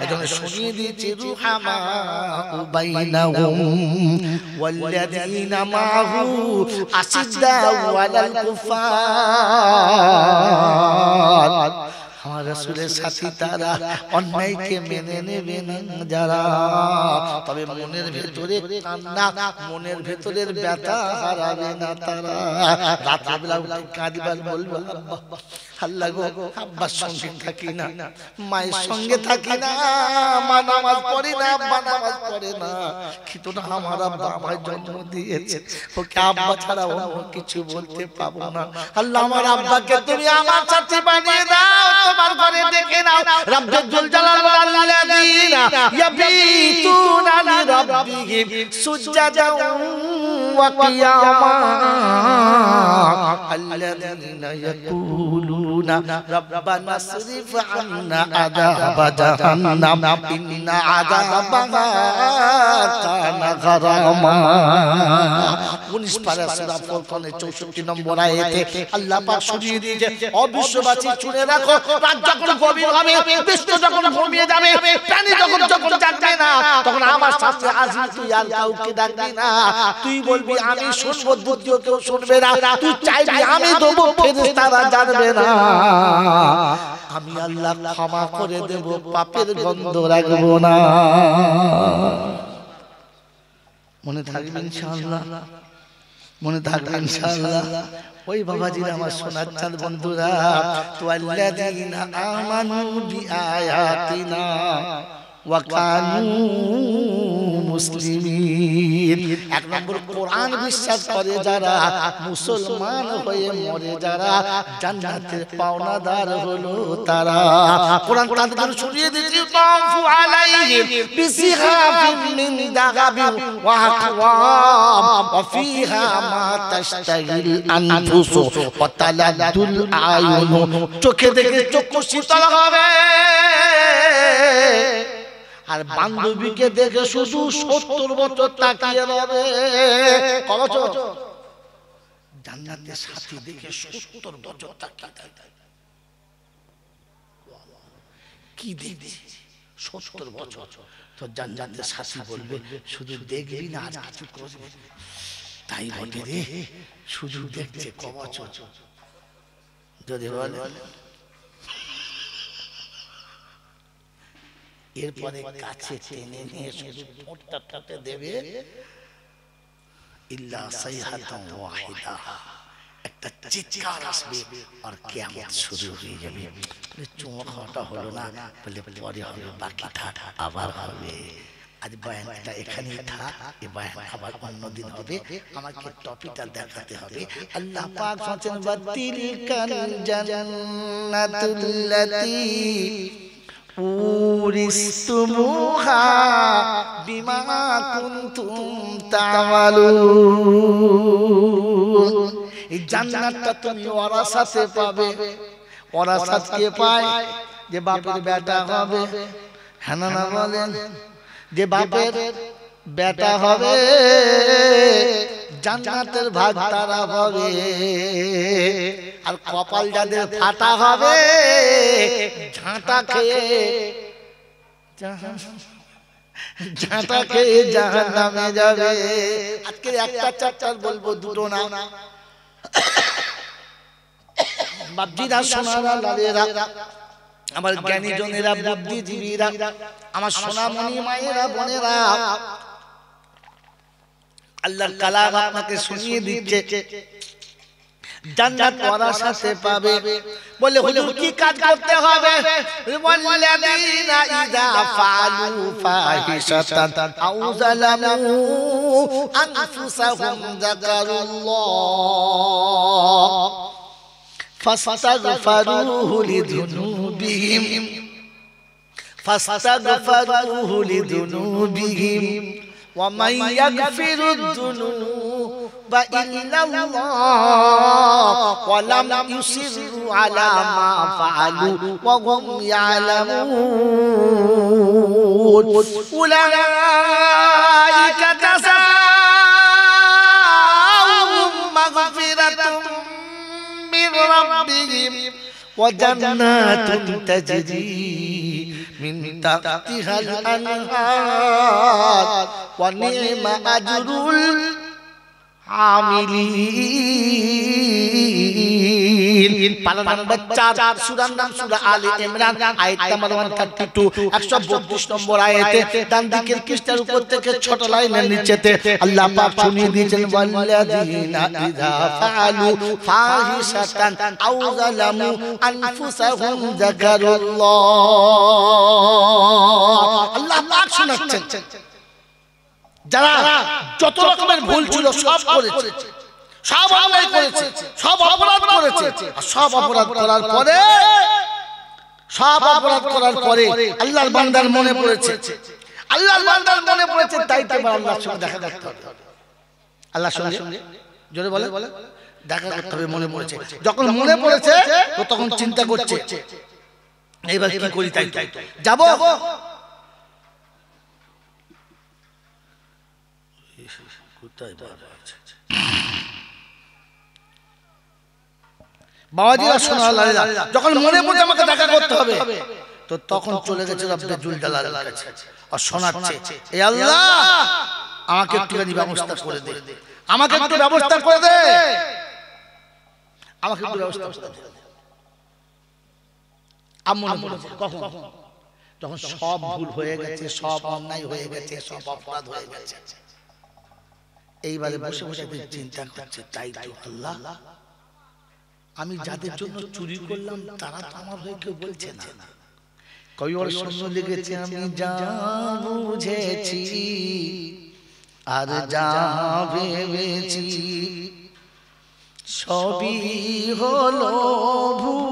এজন্য শুনিয়ে দিয়েছি রুহামা বাইনাহুম ওয়াল্লাযীনা মাহু আশিদ্দাউ আলাল কুফার। আমার রাসূলের সাথী তারা, অন্যায়কে মেনে নেবে না যারা, তবে মনের ভেতরে কান্না, মনের ভেতরের ব্যথা হারাবে না তারা। রাত্রিবেলা কাঁদিবার বলবো আল্লাহ গো আব্বার সঙ্গে থাকি না, মায়ের সঙ্গে থাকি না, মা নামাজ পড়ে না, আব্বা নামাজ পড়ে না, কিন্তু না আমার আব্বা আমায় জন্ম দিয়েছে, ওকে আব্বা ছাড়া অন্য কিছু বলতে পাবো না। আল্লাহ আমার আব্বাকে তুমি আমার সাথী বানিয়ে দাও, তোমার ঘরে ডেকে নাও। রব্বুল জুল জালাল আল্লাযীনা ইয়াবিতুনা লিরাব্বিহিম সুজদান ওয়া কিয়ামা আল্লাযীনা ইয়াকুলুনা রাব্বানা সরিফ আন্না আযাবা জাহান্নাম ইন্না আযাবাহা কানা গারামা। 19 পারা সূরা ফুরকানের 64 নম্বর আয়াতে আল্লাহ পাক শুনিয়ে দিয়েছে, ও বিশ্ববাসী শুনে রাখো, রাত যখন গভীর হবে, বিশ্ব যখন ঘুমিয়ে যাবে, প্রাণী যখন জাগবে না, তখন আমার সামনে আসবি, তুই আর কাউকে ডাকবি না, তুই বলবি আমি শুনবো, দ্বিতীয় কেউ শুনবে না, তুই চাইবি আমি দেবো, ফেরেশতারা জানবে না, আমি আল্লাহ ক্ষমা করে দেব, পাপের গন্ধ রাখবো না। মনে থাকবে ইনশাআল্লাহ, মনে থাকবে ইনশাআল্লাহ। ওই বাবাজিরা আমার সোনার চাঁদ বন্ধুরা, তো আল্লাযীনা আমানু বিআয়াতিনা ওয়া কানু মুসলিমিন। এক নম্বর কোরআন বিশ্বাস করে যারা, মুসলমান হয়ে মরে যারা, জান্নাতের পাওনাদার হলো তারা। কোরআন তাদের শুনিয়ে দিয়েছে, তাফু আলাইহিম বিসিহাফিন মিন দাগাবিন ওয়া আকওয়াম ওয়া ফিহা মা তাশতাহিল আনফুসু ওয়া তালাদ্দুল আয়ুন। চোখে দেখে চক্ষু শীতল হবে, আর বান্ধবীকে দেখে শুধু 70 বছর তাকিয়ে রবে। কত বছর? জান্নাতের সাথী দেখে 70 বছর তাকিয়ে থাকে। কি দেখবি 70 বছর? তো জান্নাতের সাথী বলবে শুধু দেখবি না আর কিছু করবি? তাই বলে রে, শুধু দেখছে ক বছর? যদি বলে এরপরে কাছে টেনে নিয়ে শুধু ঠোঁটটা ঠোঁটে দেবে, ইল্লা সাইহাতান ওয়াহিদা, একটা চিৎকার আসবে আর কিয়ামত শুরু হয়ে যাবে। চুমো খাওয়াটা হলো না, বলে পরে হবে, বাকিটা আবার হবে। আজ বয়ানটা এখানেই থাক, এই বয়ান আবার অন্যদিন হবে। আমাকে টপিকটা দেখাতে হবে। আল্লাহ পাক বলেন বাতিলকাল জান্নাতুল্লাতী উরিসতুমুহা বিমা কুনতুম তা'মালুন। এই জান্নাতটা তুমি ওয়ারাসাতে পাবে। ওয়ারাসাত কে পায়? যে বাপের বেটা হবে। হ্যাঁ না বলেন? যে বাপের বেটা হবে জান্নাতের ভাগ তারা হবে। আর কপাল যাদের ফাটা হবে ঝাঁটা খেয়ে জাহান্নামে যাবে। আজকে একটা চ্যাপ্টার বলবো, দুটো না। বাপজিরা, সোনারা, লালেরা, আমার জ্ঞানী জনেরা, বুদ্ধিজীবীরা, আমার সোনামণি মায়েরা, বোনেরা, আল্লাহর কালাম আপনাকে শুনিয়ে দিচ্ছে জান্নাত ওয়ারাসাতে পাবে। বলে হুজুর কি কাজ করতে হবে? ওয়াল্লাযীনা ইযা ফাআলু ফাহিশাতান আও যালামু আনফুসাহুম যাকারুল্লাহ ফাস্তাগফিরু লিযুনুবিহিম ওয়া মান ইয়াগফিরুদ যুনুবা ইল্লাল্লাহ ওয়া লাম ইউসিরু আলা মা ফাআলু ওয়া হুম ইয়ালামুন উলাইকা জাযাউহুম মাগফিরাতুম মির রাব্বিহিম ওয়া জান্নাতুন তাজরি মিন তাহতিহাল আনহার ওয়া নি'মা আজরুল আমিলিন। পারা নাম্বার 4, সূরার নাম সূরা আলে ইমরান, আয়াত নাম্বার 132, 132 নম্বর আয়াতে ডান দিকের পৃষ্ঠার উপর থেকে ছোট লাইনের নিচেতে আল্লাহ পাক শুনিয়ে দিয়েছেন ওয়াল্লাযীনা ইযা ফাআলু ফাহিশাতান আও যালামু আনফুসাহুম যাকারুল্লাহ। আল্লাহ পাক শোনাচ্ছেন যারা যত রকমের ভুল ছিল সব করেছে, সব অন্যায় করেছে, সব অপরাধ করেছে, আর সব অপরাধ করার পরে আল্লাহর বান্দার মনে পড়েছে, আল্লাহর বান্দার মনে পড়েছে, তাই তো আল্লাহর সঙ্গে দেখা করতে হবে। আল্লাহর সঙ্গে জোরে বলে দেখা করতে হবে। মনে পড়েছে, যখন মনে পড়েছে তো তখন চিন্তা করছে এইবার কি করি, তাই যাব। বাবাজিরা, সোনালালেরা, যখন মনে পড়ে আমাকে দেখা করতে হবে তো তখন চলে গেছে রব্বে জুল জালালের কাছে আর শোনাচ্ছে, এ আল্লাহ আমাকে একটুখানি ব্যবস্থা করে দে, আমাকে একটু ব্যবস্থা করে দে, আমাকে একটু ব্যবস্থা করে দে। কখন? যখন সব ভুল হয়ে গেছে, সব অন্যায় হয়ে গেছে, সব অপরাধ হয়ে গেছে, এইবারে বসে বসে চিন্তা করছে, তাই তো আল্লাহ আমি যাদের জন্য চুরি করলাম তারা তো আমার হয়ে কেউ বলছে না। কবির শূন্য লিখেছে, আমি যা বুঝেছি আর যা ভেবেছি সবই হলো ভুল,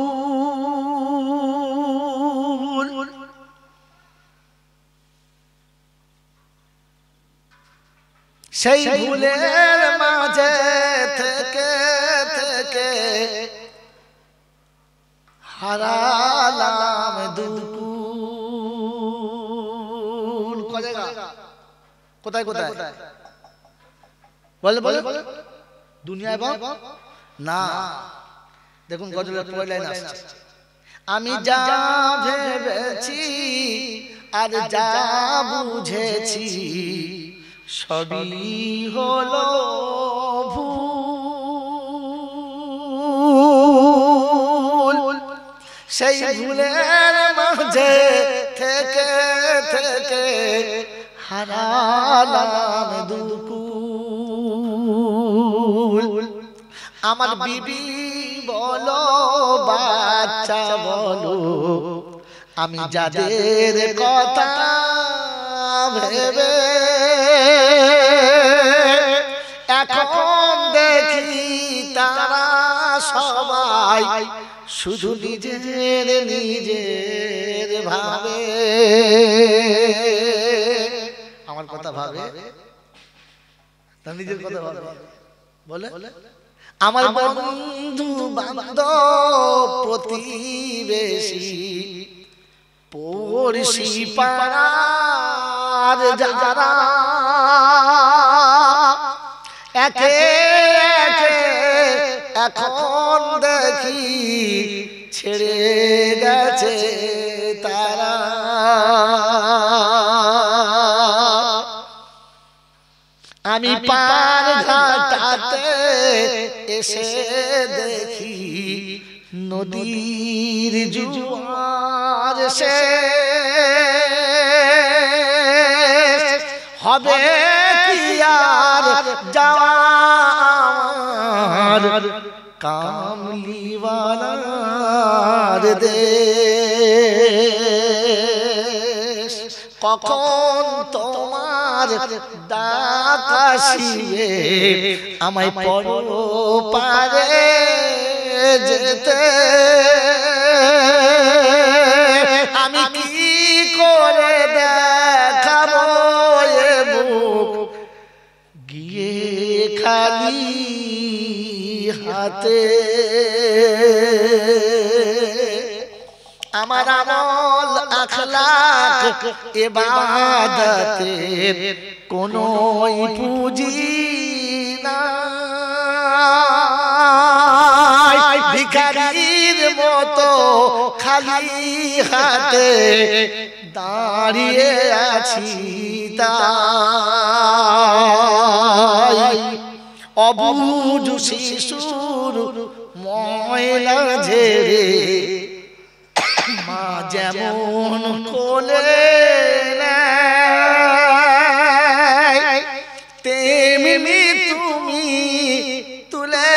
সেই ভুলের মাঝে থেকে থেকে হারালাম দুকুল। কোথায় কোথায় বলে বলে দুনিয়ায় না। দেখুন গজলের পরের লাইন আসছে, আমি যা ভেবেছি আর যা বুঝেছি সবই হলো ভুল। সেই ভুলের মাঝে থেকে থেকে হারালাম দুকুল। আমার বিবি বলো বাচ্চা বলো, আমি যাদের কথা ভেবে এখন দেখি তারা সবাই শুধু নিজের নিজের ভাবে। আমার কথা ভাবে না, নিজের কথা ভাবে বলে। আমার বন্ধু বান্ধব প্রতিবেশী পড়শি পাড়ার যারা একে একে এখন দেখি ছেড়ে গেছে তারা। আমি পার ঘাটাতে এসে দেখি নদীর জোয়ার সে হবে কি আর যাওয়ার কামলিওয়ালার দেশ। কখন তোমার ডাক আসিবে আমায় পরপারে যেতে, আমি কি করে দেখাবো এ মুখ গিয়ে খালি হাতে। আমার আমল আখলাক ইবাদতের কোনো পুঁজি নাই, ভিখারির মতো খালি হাতে দাঁড়িয়ে আছি তাই। অবুঝ শিশুর ময়লা ঝেড়ে মা যেমন কোলে নেয় তেমনি তুমি তুলে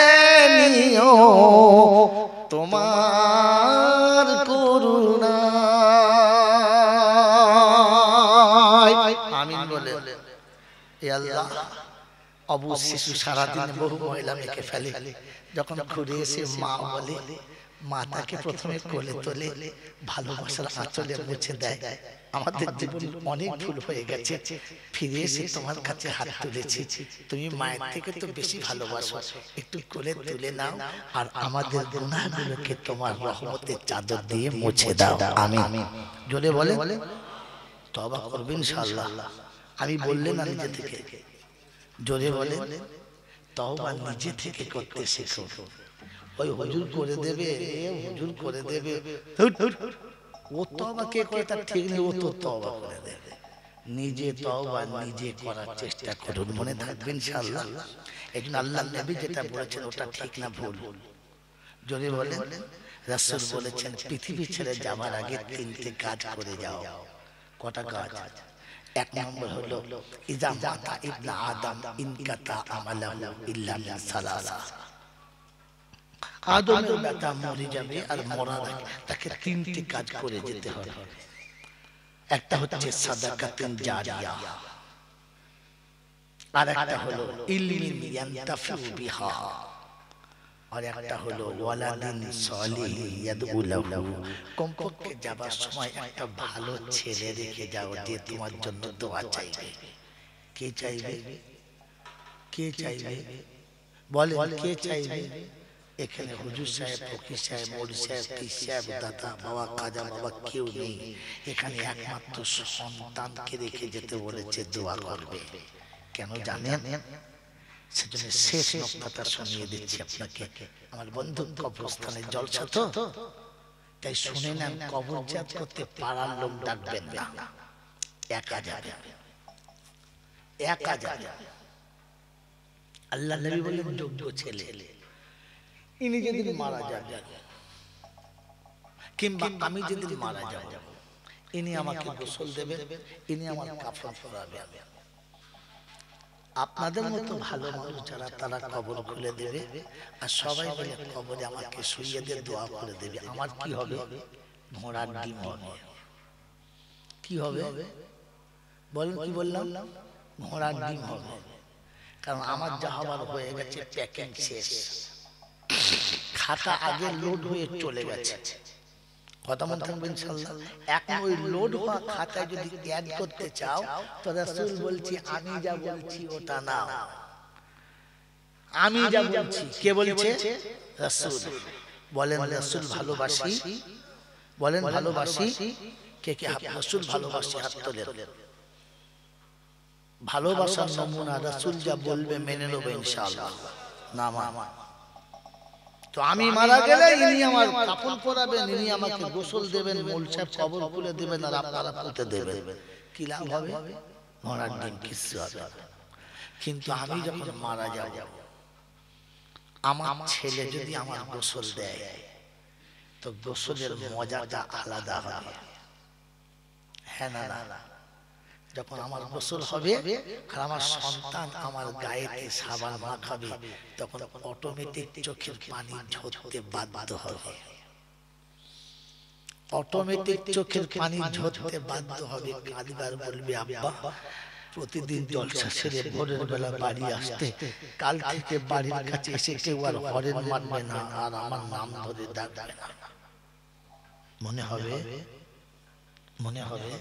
নিও তোমার করুণায়। আমিন বলে। এ আল্লাহ, অবু শিশু সারাদিন বহু মহিলা মেখে ফেলে, যখন ঘুরে এসে মা বলে মা তাকে প্রথমে কোলে তোলে, ভালোবাসার আঁচলে মুছে দেয়। আমাদের জীবনে অনেক ভুল হয়ে গেছে, ফিরে এসে তোমার কাছে হাত তুলেছি, তুমি মায়ের থেকে তো বেশি ভালোবাসো, একটু কোলে তুলে নাও আর আমাদের গুনাহগুলোকে তোমার রহমতের চাদর দিয়ে মুছে দাও। আমিন। জোরে বলে তওবা করবে ইনশাআল্লাহ। আমি বললে না নিজে থেকে, জোরে বলে তওবা নিজে থেকে করতে শেখো। ওই হুজুর করে দেবে, হুজুর করে দেবে, ও তওবা কে করে তার ঠিক নেই, ও তো তওবা করে দেবে। নিজে তওবা নিজে করার চেষ্টা করুন, মনে থাকবে ইনশাআল্লাহ। একজন আল্লাহর নবী যেটা বলেছেন ওটা ঠিক না ভুল? যদি বলেন রাসূল বলেছেন পৃথিবী ছেড়ে যাওয়ার আগে তিনটে কাজ করে যাও। কটা কাজ? এক নম্বর হলো ইজা মাতা ইবনে আদম ইনকাতা আমালাহু ইল্লা মিন সালাসা। আদমের বেটা মরে যাবে আর মরার আগে তাকে তিনটি কাজ করে যেতে হবে। একটা হচ্ছে সাদাকাতুন জারিয়া, আর একটা হলো ইলমিন ইয়ানতাফিউ বিহা, আর একটা হলো ওয়ালাদিন সালিহ ইয়াদউ লাহু। কমপক্ষে যাবার সময় একটা ভালো ছেলে রেখে যাও যে তোমার জন্য দোয়া চাইবে। কে চাইবে? কে চাইবে? বলেন কে চাইবে? এখানে হুজুর সাহেব, ফকির সাহেব, মৌলভী সাহেব, পীর সাহেব, দাদা, বাবা, খাজা বাবা কেউ নেই। এখানে একমাত্র সন্তানকে রেখে যেতে বলেছে, দোয়া করবে। কেন জানেন? সেজন্য শেষ নকতাটা শুনিয়ে দিচ্ছি আপনাকে। আমার বন্ধু, কবরস্থানের জলসা তো, তাই শুনে নেন। কবর জাত করতে পাড়ার লোক ডাকবেন না, একা যাবেন, একা যাবেন। আল্লাহ নবী বলেন, যোগ্য ছেলে ইনি যেদিন মারা যাবেন, কিংবা আমি যেদিন মারা যাব, ইনি আমাকে গোসল দেবেন, ইনি আমার কাফন পরাবেন। আপনাদের মতো ভালো মানুষ যারা, তারা কবর খুলে দেবে, আর সবাই বলে কবরে আমাকে শুইয়ে দিয়ে দোয়া করে দেবে। আমার কি হবে? ঘোড়ার ডিম হবে। কি হবে বলেন? কি বললাম? ঘোড়ার ডিম হবে। কারণ আমার যা হবার হয়ে গেছে, প্যাকিং শেষ, খাতা আগে লোড হয়ে চলে গেছে। কথা মনে থাকবে ইনশাআল্লাহ। এখন ওই লোড হওয়া খাতায় যদি অ্যাড করতে চাও, তো রাসূল বলছি, আমি যা বলছি ওটা না, আমি যা বলছি। কে বলছে? রাসূল। বলেন রাসূল ভালোবাসি, বলেন ভালোবাসি। কে কে রাসূল ভালোবাসি? হাত তোলেন। ভালোবাসার নমুনা রাসূল যা বলবে মেনে নেব ইনশাআল্লাহ। না মা, তো আমি মারা গেলে ইনি আমার কাফন পরাবেন, ইনি আমাকে গোসল দেবেন, মৌলভী সাহেব কবর খুলে দেবেন, আর আপনারা পুঁতে দেবেন। কি লাভ হবে? ঘোড়ার ডিম, কিছু হবে না। কিন্তু আমি যখন মারা যাব, আমার ছেলে যদি আমার গোসল দেয়, তো গোসলের মজাটা আলাদা হবে। হ্যাঁ না? না, যখন আমার গোসল হবে আর আমার সন্তান আমার গায়েতে সাবান মাখাবে, তখন অটোমেটিক চোখের পানি ঝরতে বাধ্য হবে। অটোমেটিক চোখের পানি ঝরতে বাধ্য হবে। কাঁদবার বলবে, আব্বা প্রতিদিন জলসা সেরে ভোরের বেলা বাড়ি আসতে, কাল থেকে বাড়ির কাছে এসে কেউ আর হরেন মারবে না, আর আমার নাম ধরে ডাকবে না। মনে হবে, মনে হবে,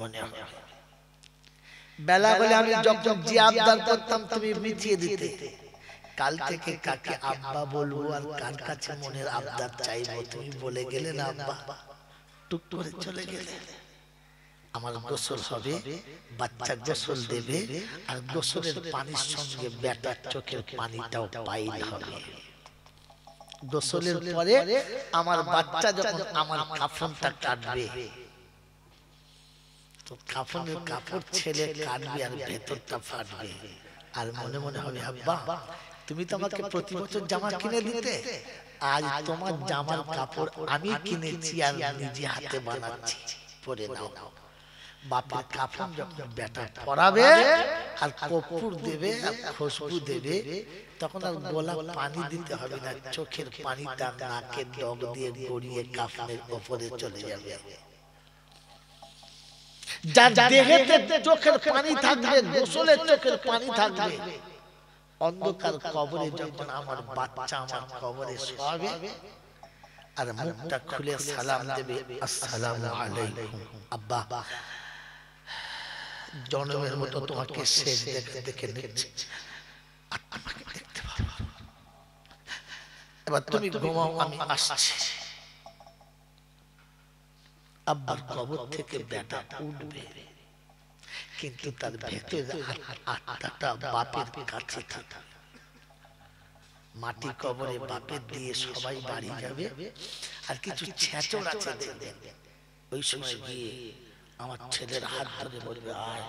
মনে হবে। বেলা হলে আমি যখন যে আবদার করতাম, তুমি মিটিয়ে দিতে। কাল থেকে কাকে আব্বা বলবো, আর কার কাছে মনের আবদার চাইবো, তুমি বলে গেলে না আব্বা, টুক করে চলে গেলে। আমার গোসল হবে, বাচ্চা গোসল দেবে, আর গোসলের পানির সঙ্গে বেটার চোখের পানিটাও পাইল হবে। গোসলের পরে আমার বাচ্চা যখন আমার কাফনটা কাটবে, কাফনের কাপড় ছেলে কাটবে আর ভেতরটা ফাটবে, আর মনে মনে হবে, আব্বা তুমি তো আমাকে প্রতি বছর জামা কিনে দিতে, আজ তোমার জামার কাপড় আমি কিনেছি আর নিজে হাতে বানাচ্ছি, পরে নাও। বাপের কাফন যখন বেটা পরাবে আর কর্পূর দেবে আর খুশবু দেবে, তখন আর গোলা পানি দিতে হবে না, চোখের পানিটা নাকের ডগ দিয়ে গড়িয়ে কাফনের উপরে চলে যাবে। যার দেহেতে চোখের পানি থাকবে, গোসলের চোখের পানি থাকবে, অন্ধকার কবরে যখন আমার বাচ্চা আমার কবরে শোয়াবে, আর মুখটা খুলে সালাম দেবে, আসসালামু আলাইকুম আব্বা, জনমের মতো তোমাকে শেষ দেখে নিচ্ছি, আর আমাকে দেখতে পাবো, এবার তুমি ঘুমাও, আমি আসছি। আব্বার কবর থেকে বেটা উঠবে, কিন্তু তার ভেতরে আত্মাটা বাপের কাছে থাকে। মাটি কবরে বাপের দিয়ে সবাই বাড়ি যাবে, আর কিছু ছেচড় আছে দেখবেন, ওই সময় গিয়ে আমার ছেলের হাত ধরে বলবে, আয়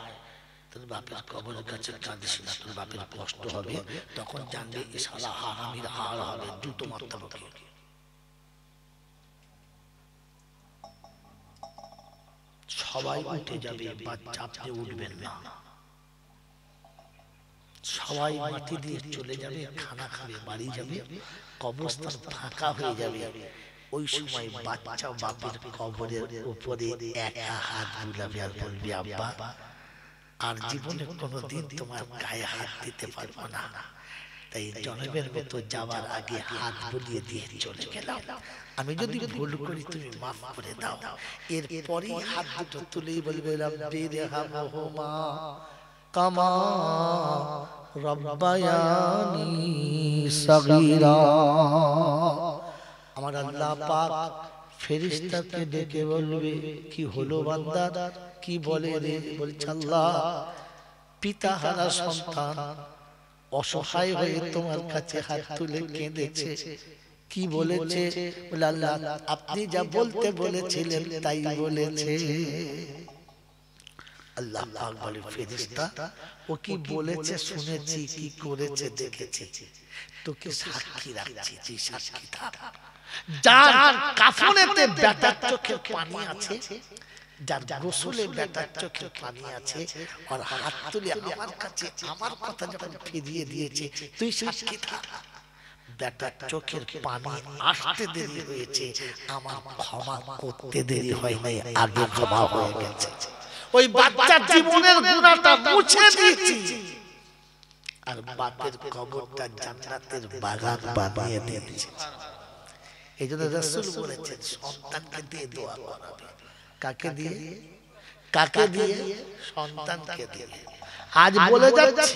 তোর বাপের কবরের কাছে কাঁদিস না, তোর বাপের কষ্ট হবে। তখন জানবে এ শালা হারামির হার হবে, জুতো মারতে হবে। সবাই উঠে যাবে, বাচ্চা আপনি উঠবেন না, সবাই মাটি দিয়ে চলে যাবে, খানা খাবে, বাড়ি যাবে, কবরস্থান ফাঁকা হয়ে যাবে। ওই সময় বাচ্চা বাপের কবরের উপরে একা হাত বুলাবে আর বলবে, আব্বা আর জীবনে কোনোদিন তোমার গায়ে হাত দিতে পারবো না, তাই জনমের মতো যাওয়ার আগে হাত বুলিয়ে দিয়ে চলে গেলাম, আমি যদি ভুল করি তুমি মাফ করে দাও। এরপরে হাত দুটো তুলেই বলবে, রব্বি রহমহুমা কামা রব্বায়ানি সগীরা। আমার আল্লাহ পাক ফেরেশতাকে ডেকে বলবে, কি হলো বান্দা, কি বলে রে? বলছে আল্লাহ, পিতাহারা সন্তান অসহায় হয়ে তোমার কাছে হাত তুলে কেঁদেছে। কি বলেছে? বলে আল্লাহ আপনি যা বলতে বলেছিলেন তাই বলেছে। আল্লাহ পাক বলে, ফেরেশতা ও কি বলেছে শুনেছি, কি করেছে দেখেছি, তোকে সাক্ষী রাখছি, তুই সাক্ষী থাক। যার কাফনেতে বেটার চোখে পানি আছে, যার গোসলে বেটার চোখে পানি আছে, আর হাত তুলে আমার কাছে আমার কথা যখন ফিরিয়ে দিয়েছে, তুই সাক্ষী থাক। বেটার চোখের পানি আসতে দেরি হয়েছে, আমার ক্ষমা করতে দেরি হয় নাই, আগে ক্ষমা হয়ে গেছে। ওই বাচ্চার জীবনের গুনাহটা মুছে দিয়েছি, আর বাপের কবরটা জান্নাতের বাগান বানিয়ে দিয়েছে। এই জন্য রাসূল বলেছেন, সন্তানকে দিয়ে দোয়া করাবে। কাকে দিয়ে? কাকে দিয়ে? সন্তানকে দিয়ে। আজ বলে যাচ্ছে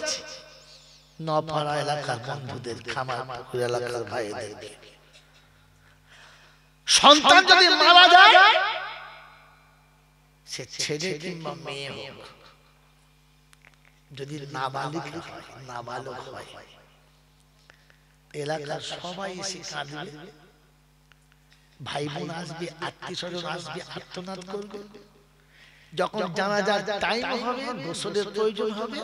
নপাড়া এলাকার বন্ধুদের, খামার পুকুর এলাকার ভাইদের, সন্তান যদি মারা যায়, সে ছেলে কিংবা মেয়ে হোক, যদি নাবালিক হয়, নাবালক হয়, এলাকার সবাই এসে কাঁদবে, ভাই বোন আসবে, আত্মীয় স্বজন আসবে, আর্তনাদ করবে। যখন জানাজার টাইম হবে, গোসলের প্রয়োজন হবে,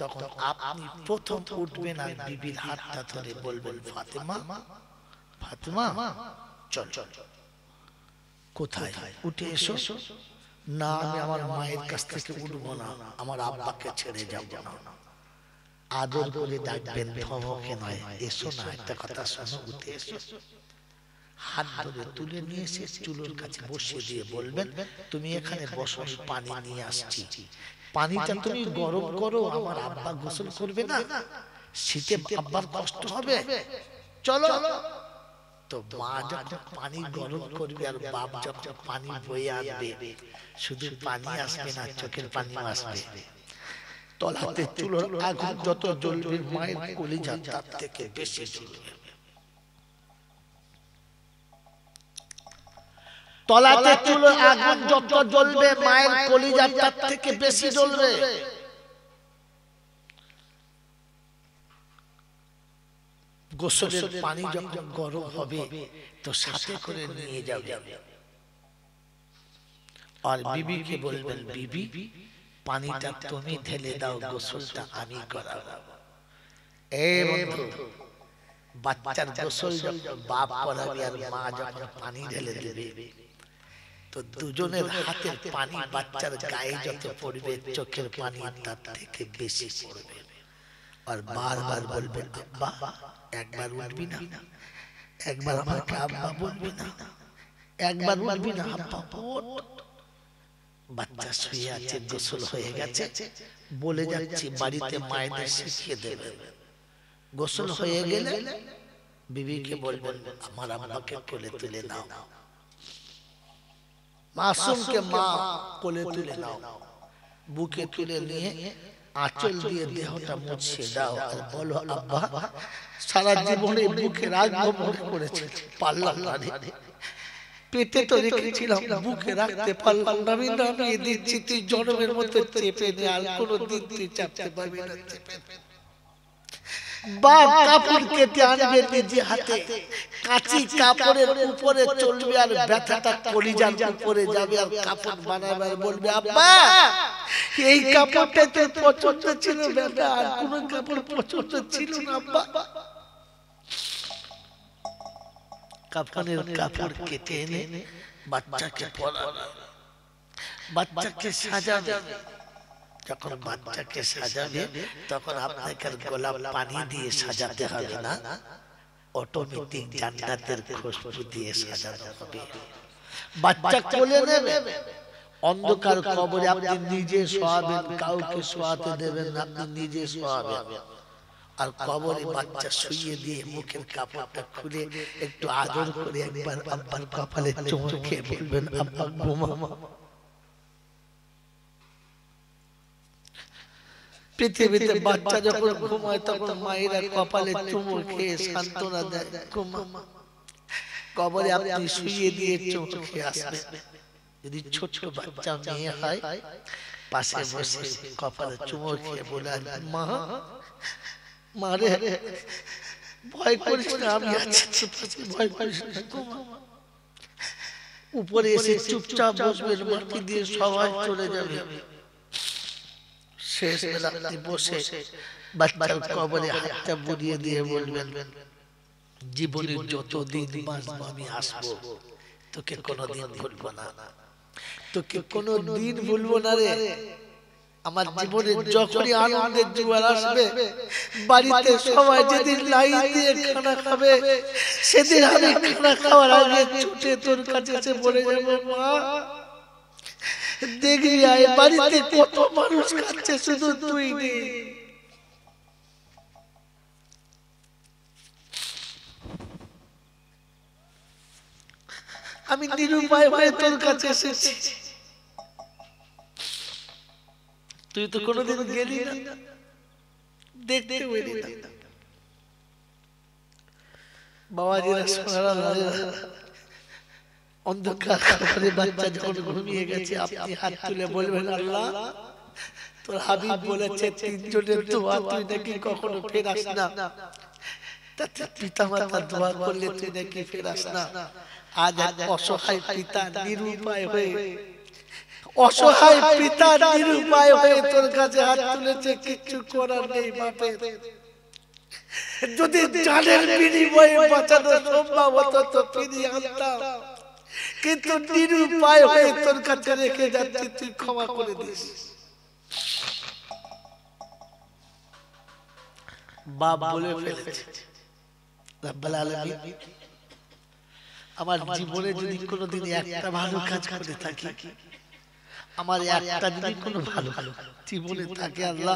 তখন আপনি প্রথম উঠবেন আর বিবির হাতটা ধরে বলবেন, ফাতেমা, ফাতেমা চল চল। কোথায়? উঠে এসো। না, আমি আমার মায়ের কাছ থেকে উঠবো না, আমার আব্বাকে ছেড়ে যাব না। আদর করে ডাকবেন, ধমকে নয়, এসো না, একটা কথা শোনো, উঠে এসো। হাত ধরে তুলে নিয়ে এসে চুলোর কাছে বসিয়ে দিয়ে বলবেন, তুমি এখানে বসো, পানি নিয়ে আসছি, পানিটা তুমি গরম করো, আমার আব্বা গোসল করবে না, শীতে আব্বার কষ্ট হবে, চলো। তো মা যখন পানি গরম করবে আর বাপ যখন পানি বয়ে আনবে, শুধু পানি আসবে না, চোখের পানি আসবে। তলাতে চুলোর আগুন যত জ্বলবে, মায়ের কলিজা তার থেকে বেশি জ্বলবে। তলাতে চুলোর আগুন যত জ্বলবে, মায়ের কলিজা তার থেকে বেশি জ্বলবে। গোসলের পানি যখন গরম হবে, তো সাথে করে নিয়ে যাবে, আর বিবিকে বলবেন, বিবি পানিটা তুমি ঢেলে দাও, গোসলটা আমি করাবো। এই বন্ধু, বাচ্চার গোসল যখন বাপ করাবে আর মা যখন পানি ঢেলে দেবে, তো দুজনের হাতের পানি বাচ্চার গায়ে যত পড়বে, চোখের পানি তার থেকে বেশি পড়বে। আর বারবার বলবেন, আব্বা একবার উঠবি না, একবার আমাকে আব্বা বলবি না, একবার উঠবি না, আব্বা ওঠ। বাচ্চা শুয়ে আছে, গোসল হয়ে গেছে, বলে যাচ্ছি বাড়িতে মায়েদের শিখিয়ে দেবে। গোসল হয়ে গেলে বিবিকে বলবেন, আমার আব্বাকে কোলে তুলে নাও, মাসুমকে মা কোলে তুলে নাও, বুকে তুলে নিয়ে আঁচল দিয়ে দেহটা মুছিয়ে দাও, আর বলো, আব্বা সারা জীবনে বুকে রাখবো মনে করেছে, পারলাম না রে, পেটে তো রেখেছিলাম, বুকে রাখতে পারলাম না, আমি নামিয়ে দিচ্ছি, তুই জনমের মতো চেপে নে, আর কোনোদিন তুই চাপতে পারবি না। বাপ কাপড় কেটে আনবে নিজে হাতে, কাঁচি কাপড়ের উপরে চলবে, আর ব্যথাটা কলিজার উপরে যাবে, আর কাপড় বানাবে, আর বলবে, আব্বা এই কাপড়টা তো পছন্দ ছিল বেটা, আর কোন কাপড় পছন্দ ছিল না আব্বা। কাপড়ের কাপড় কেটে এনে বাচ্চাকে পরাবে, বাচ্চাকে সাজাবে। যখন বাচ্চাকে সাজাবে, তখন আপনাকে গোলাপ পানি দিয়ে সাজাতে হবে না, অটোমেটিক জান্নাতের খুশবু দিয়ে সাজানো হবে। বাচ্চা কোলে নেবে, অন্ধকার কবরে আপনি নিজে শোয়াবেন, কাউকে শোয়াতে দেবেন না, আপনি নিজে শোয়াবেন। আর কবরে বাচ্চা শুইয়ে দিয়ে মুখের কাপড়টা খুলে একটু আদর করে একবার আব্বার কপালে চুমু খেয়ে বলবেন, আব্বা ঘুমা। পৃথিবীতে বাচ্চা যখন ঘুমায় তখন মায়েরা কপালে চুমু খেয়ে সান্ত্বনা দেয়, ঘুমা। কবরে আপনি শুইয়ে দিয়ে চুমু খেয়ে আসবেন। যদি ছোট বাচ্চা মেয়ে হয় পাশে বসে কপালে চুমু খেয়ে বলে, মা মারে ভয় করিস না, আমি আছি, ভয় করিস না। উপরে এসে চুপচাপ বসবেন, মাটি দিয়ে সবাই চলে যাবে। শেষ বেলাতে বসে বাচ্চার কবরে হাতটা বুলিয়ে দিয়ে বলবেন, জীবনের যতদিন বাঁচবো আমি আসবো, তোকে কোনোদিন ভুলবো না, তোকে কোনোদিন ভুলবো না রে। আমার জীবনে যখনই আনন্দের জোয়ার আসবে, বাড়িতে সবাই যেদিন লাইন দিয়ে খানা খাবে, সেদিন আমি খানা খাওয়ার আগে ছুটে তোর কাছে এসে বলে যাবো, মা দেখবি আয় বাড়িতে কত মানুষ খাচ্ছে, শুধু তুই নেই। আমি নিরুপায় হয়ে তোর কাছে এসেছি, তুই তো কোনোদিন গেলি না, দেখতে পেলি না। বাবাজিরা সোনারা লালেরা, অন্ধকার ঘরে বাচ্চা যখন ঘুমিয়ে গেছে, আপনি হাত তুলে বলবেন, আল্লাহ তোর হাবিব বলেছে তিনজনের দোয়া তুই নাকি কখনো ফেরাস না, তাতে পিতা মাতা দোয়া করলে তুই নাকি ফেরাস না। আজ অসহায় পিতা নিরুপায় হয়ে, অসহায় পিতা নিরুপায় হয়ে তোর কাছে হাত তুলেছে, কিছু করার নেই বাপের। যদি জানের বিনিময়ে বাঁচানো সম্ভব হতো তো ফিরিয়ে আনতাম, কিন্তু নিরুপায় হয়ে তোর কাছে রেখে যাচ্ছি, তুই ক্ষমা করে দিস। বাপ বলে ফেলেছে, রব্বুল আলামিন আমার জীবনে যদি কোনোদিন একটা ভালো কাজ করে থাকি, আমার একটা যদি কোনো ভালো জীবনে থাকে, আল্লাহ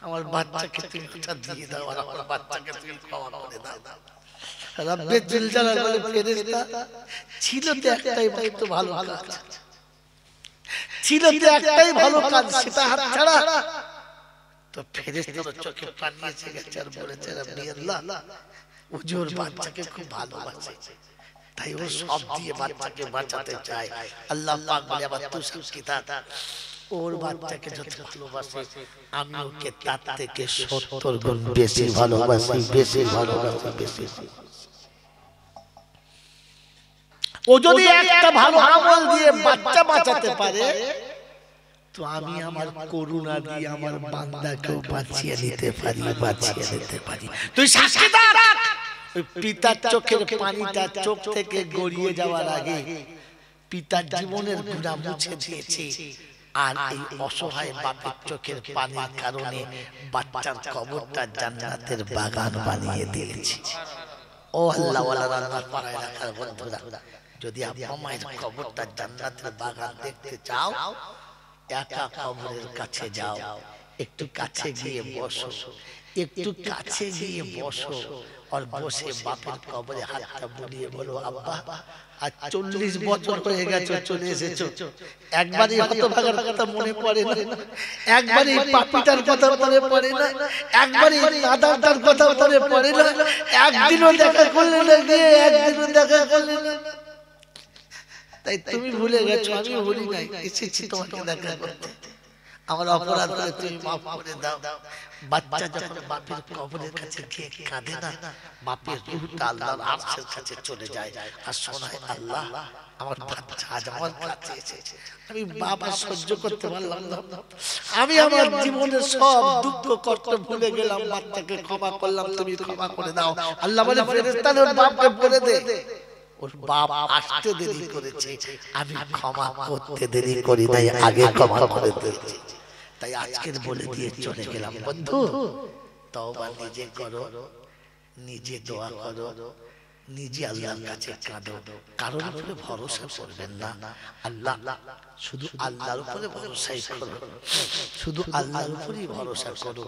আমার বাচ্চাকে তুমি ওটা দিয়ে দাও, আর আমার বাচ্চাকে তুমি ক্ষমা করে দাও। রব্বে জিল জালাল বলে, ফেরেশতা ছিল তো একটাই মাত্র ভালো কাজ, ছিল তো একটাই ভালো কাজ, সেটা হাত ছাড়া। তো ফেরেশতার চোখে পানি এসে গেছে আর বলেছে, রব্বি আল্লাহ ওজোর বাচ্চাকে খুব ভালোবাসে, তাই ও সব দিয়ে বাচ্চাকে বাঁচাতে চায়। আল্লাহ পাক বলে, আবার তুই কিতাব ওর বাচ্চাকে যত ভালোবাসে আমি ওকে তার থেকে 70 গুণ বেশি ভালোবাসি, বেশি ভালোবাসি, বেশি। ও যদি একটা ভালো আমল দিয়ে বাচ্চা বাঁচাতে পারে, তো আমি আমার করুণা দিয়ে আমার বান্দাকেও বাঁচিয়ে নিতে পারি, বাঁচিয়ে নিতে পারি। তুই সাক্ষী থাক। ওই পিতার চোখের পানিটা চোখ থেকে গড়িয়ে যাওয়ার আগে পিতার জীবনের গুনাহ মুছে দিয়েছে, আর এই অসহায় বাপের চোখের পানির কারণে বাচ্চার কবরটা জান্নাতের বাগান বানিয়ে দিয়েছে। ও আল্লাহ ওয়ালারা, আমার পাড়ায় রাখার বন্ধুরা, যদি আব্বা মায়ের কবরটা জান্নাতের বাগান দেখতে চাও, একা কবরের কাছে যাও, একটু কাছে গিয়ে বসো, একটু কাছে গিয়ে বসো, আর বসে বাপের কবরে হাতটা বুলিয়ে বলো, আব্বা আজ 40 বছর হয়ে গেছে চলে এসেছো, একবারই হতভাগার কথা মনে পড়ে না, একবারই পাপিটার কথা মনে পড়ে না, একবারই নাদানটার কথা মনে পড়ে না, একদিনও দেখা করলে না, গিয়ে একদিনও দেখা করলে না। তাই তুমি ভুলে গেছো, আমি ভুলি নাই, এসেছি তোমাকে দেখা করতে। আমার অপরাধ করে তুমি মাফ করে দাও। বাচ্চা যখন বাপের কবরের কাছে গিয়ে কাঁদে না, বাপের রূহটা আল্লাহর আরশের কাছে চলে যায় আর শোনায়, আল্লাহ আমার বাচ্চা আজ আমার কাছে এসেছে, আমি বাবা সহ্য করতে পারলাম না, আমি আমার জীবনের সব দুঃখ কষ্ট ভুলে গেলাম, বাচ্চাকে ক্ষমা করলাম, তুমি ক্ষমা করে দাও। আল্লাহ বলে, ফেরেশতাদের বাপকে বলে দে, ওর বাপ আসতে দেরি করেছে, আমি ক্ষমা করতে দেরি করি নাই, আগে ক্ষমা করে দিয়েছি। তাই আজকের বলে দিয়ে চলে গেলাম, বন্ধু তওবা নিজে করো, নিজে দোয়া করো, নিজে আল্লাহর কাছে কাঁদো, কারোর উপরে ভরসা করবেন না। আল্লাহ, শুধু আল্লাহর উপরে ভরসাই করো, শুধু আল্লাহর উপরেই ভরসা করো,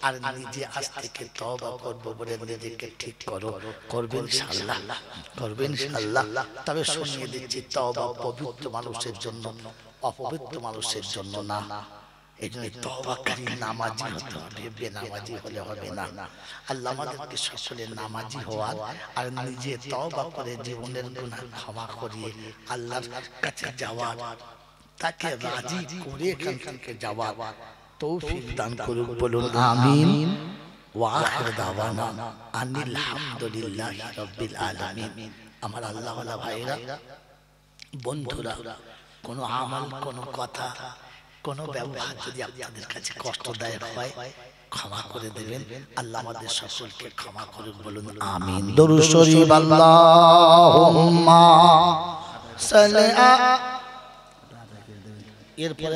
আর নিজে আজ থেকে তওবা করব বলে নিজেকে ঠিক করো, করবেন ইনশাআল্লাহ, করবেন ইনশাআল্লাহ। তবে শুনিয়ে দিচ্ছি, তওবা পবিত্র মানুষের জন্য, অপবিত্র মানুষের জন্য না। এই জন্য তওবাকারী নামাজি হতে হবে, বেনামাজি হলে হবে না। আল্লাহ আমাদেরকে সকলে নামাজি হওয়ার আর নিজে তওবা করে জীবনের গুনাহ ক্ষমা করিয়ে আল্লাহর কাছে যাওয়ার, তাকে রাজি করে এখান থেকে যাওয়ার তৌফিক দান করুক, বলুন আমিন। ওয়া আখির দাওয়ানা আনিল হামদুলিল্লাহি রাব্বিল আলামিন। আমার আল্লাহ ওয়ালা ভাইরা, বন্ধুরা, কোনো আমল, কোনো কথা, কোনো ব্যবহার যদি আপনাদের কাছে কষ্টদায়ক হয় ক্ষমা করে দেবেন। আল্লাহ আমাদের সকলকে ক্ষমা করুন, বলুন আমিন। দরুদ শরীফ আল্লাহুম্মা সাল্লি এরপরে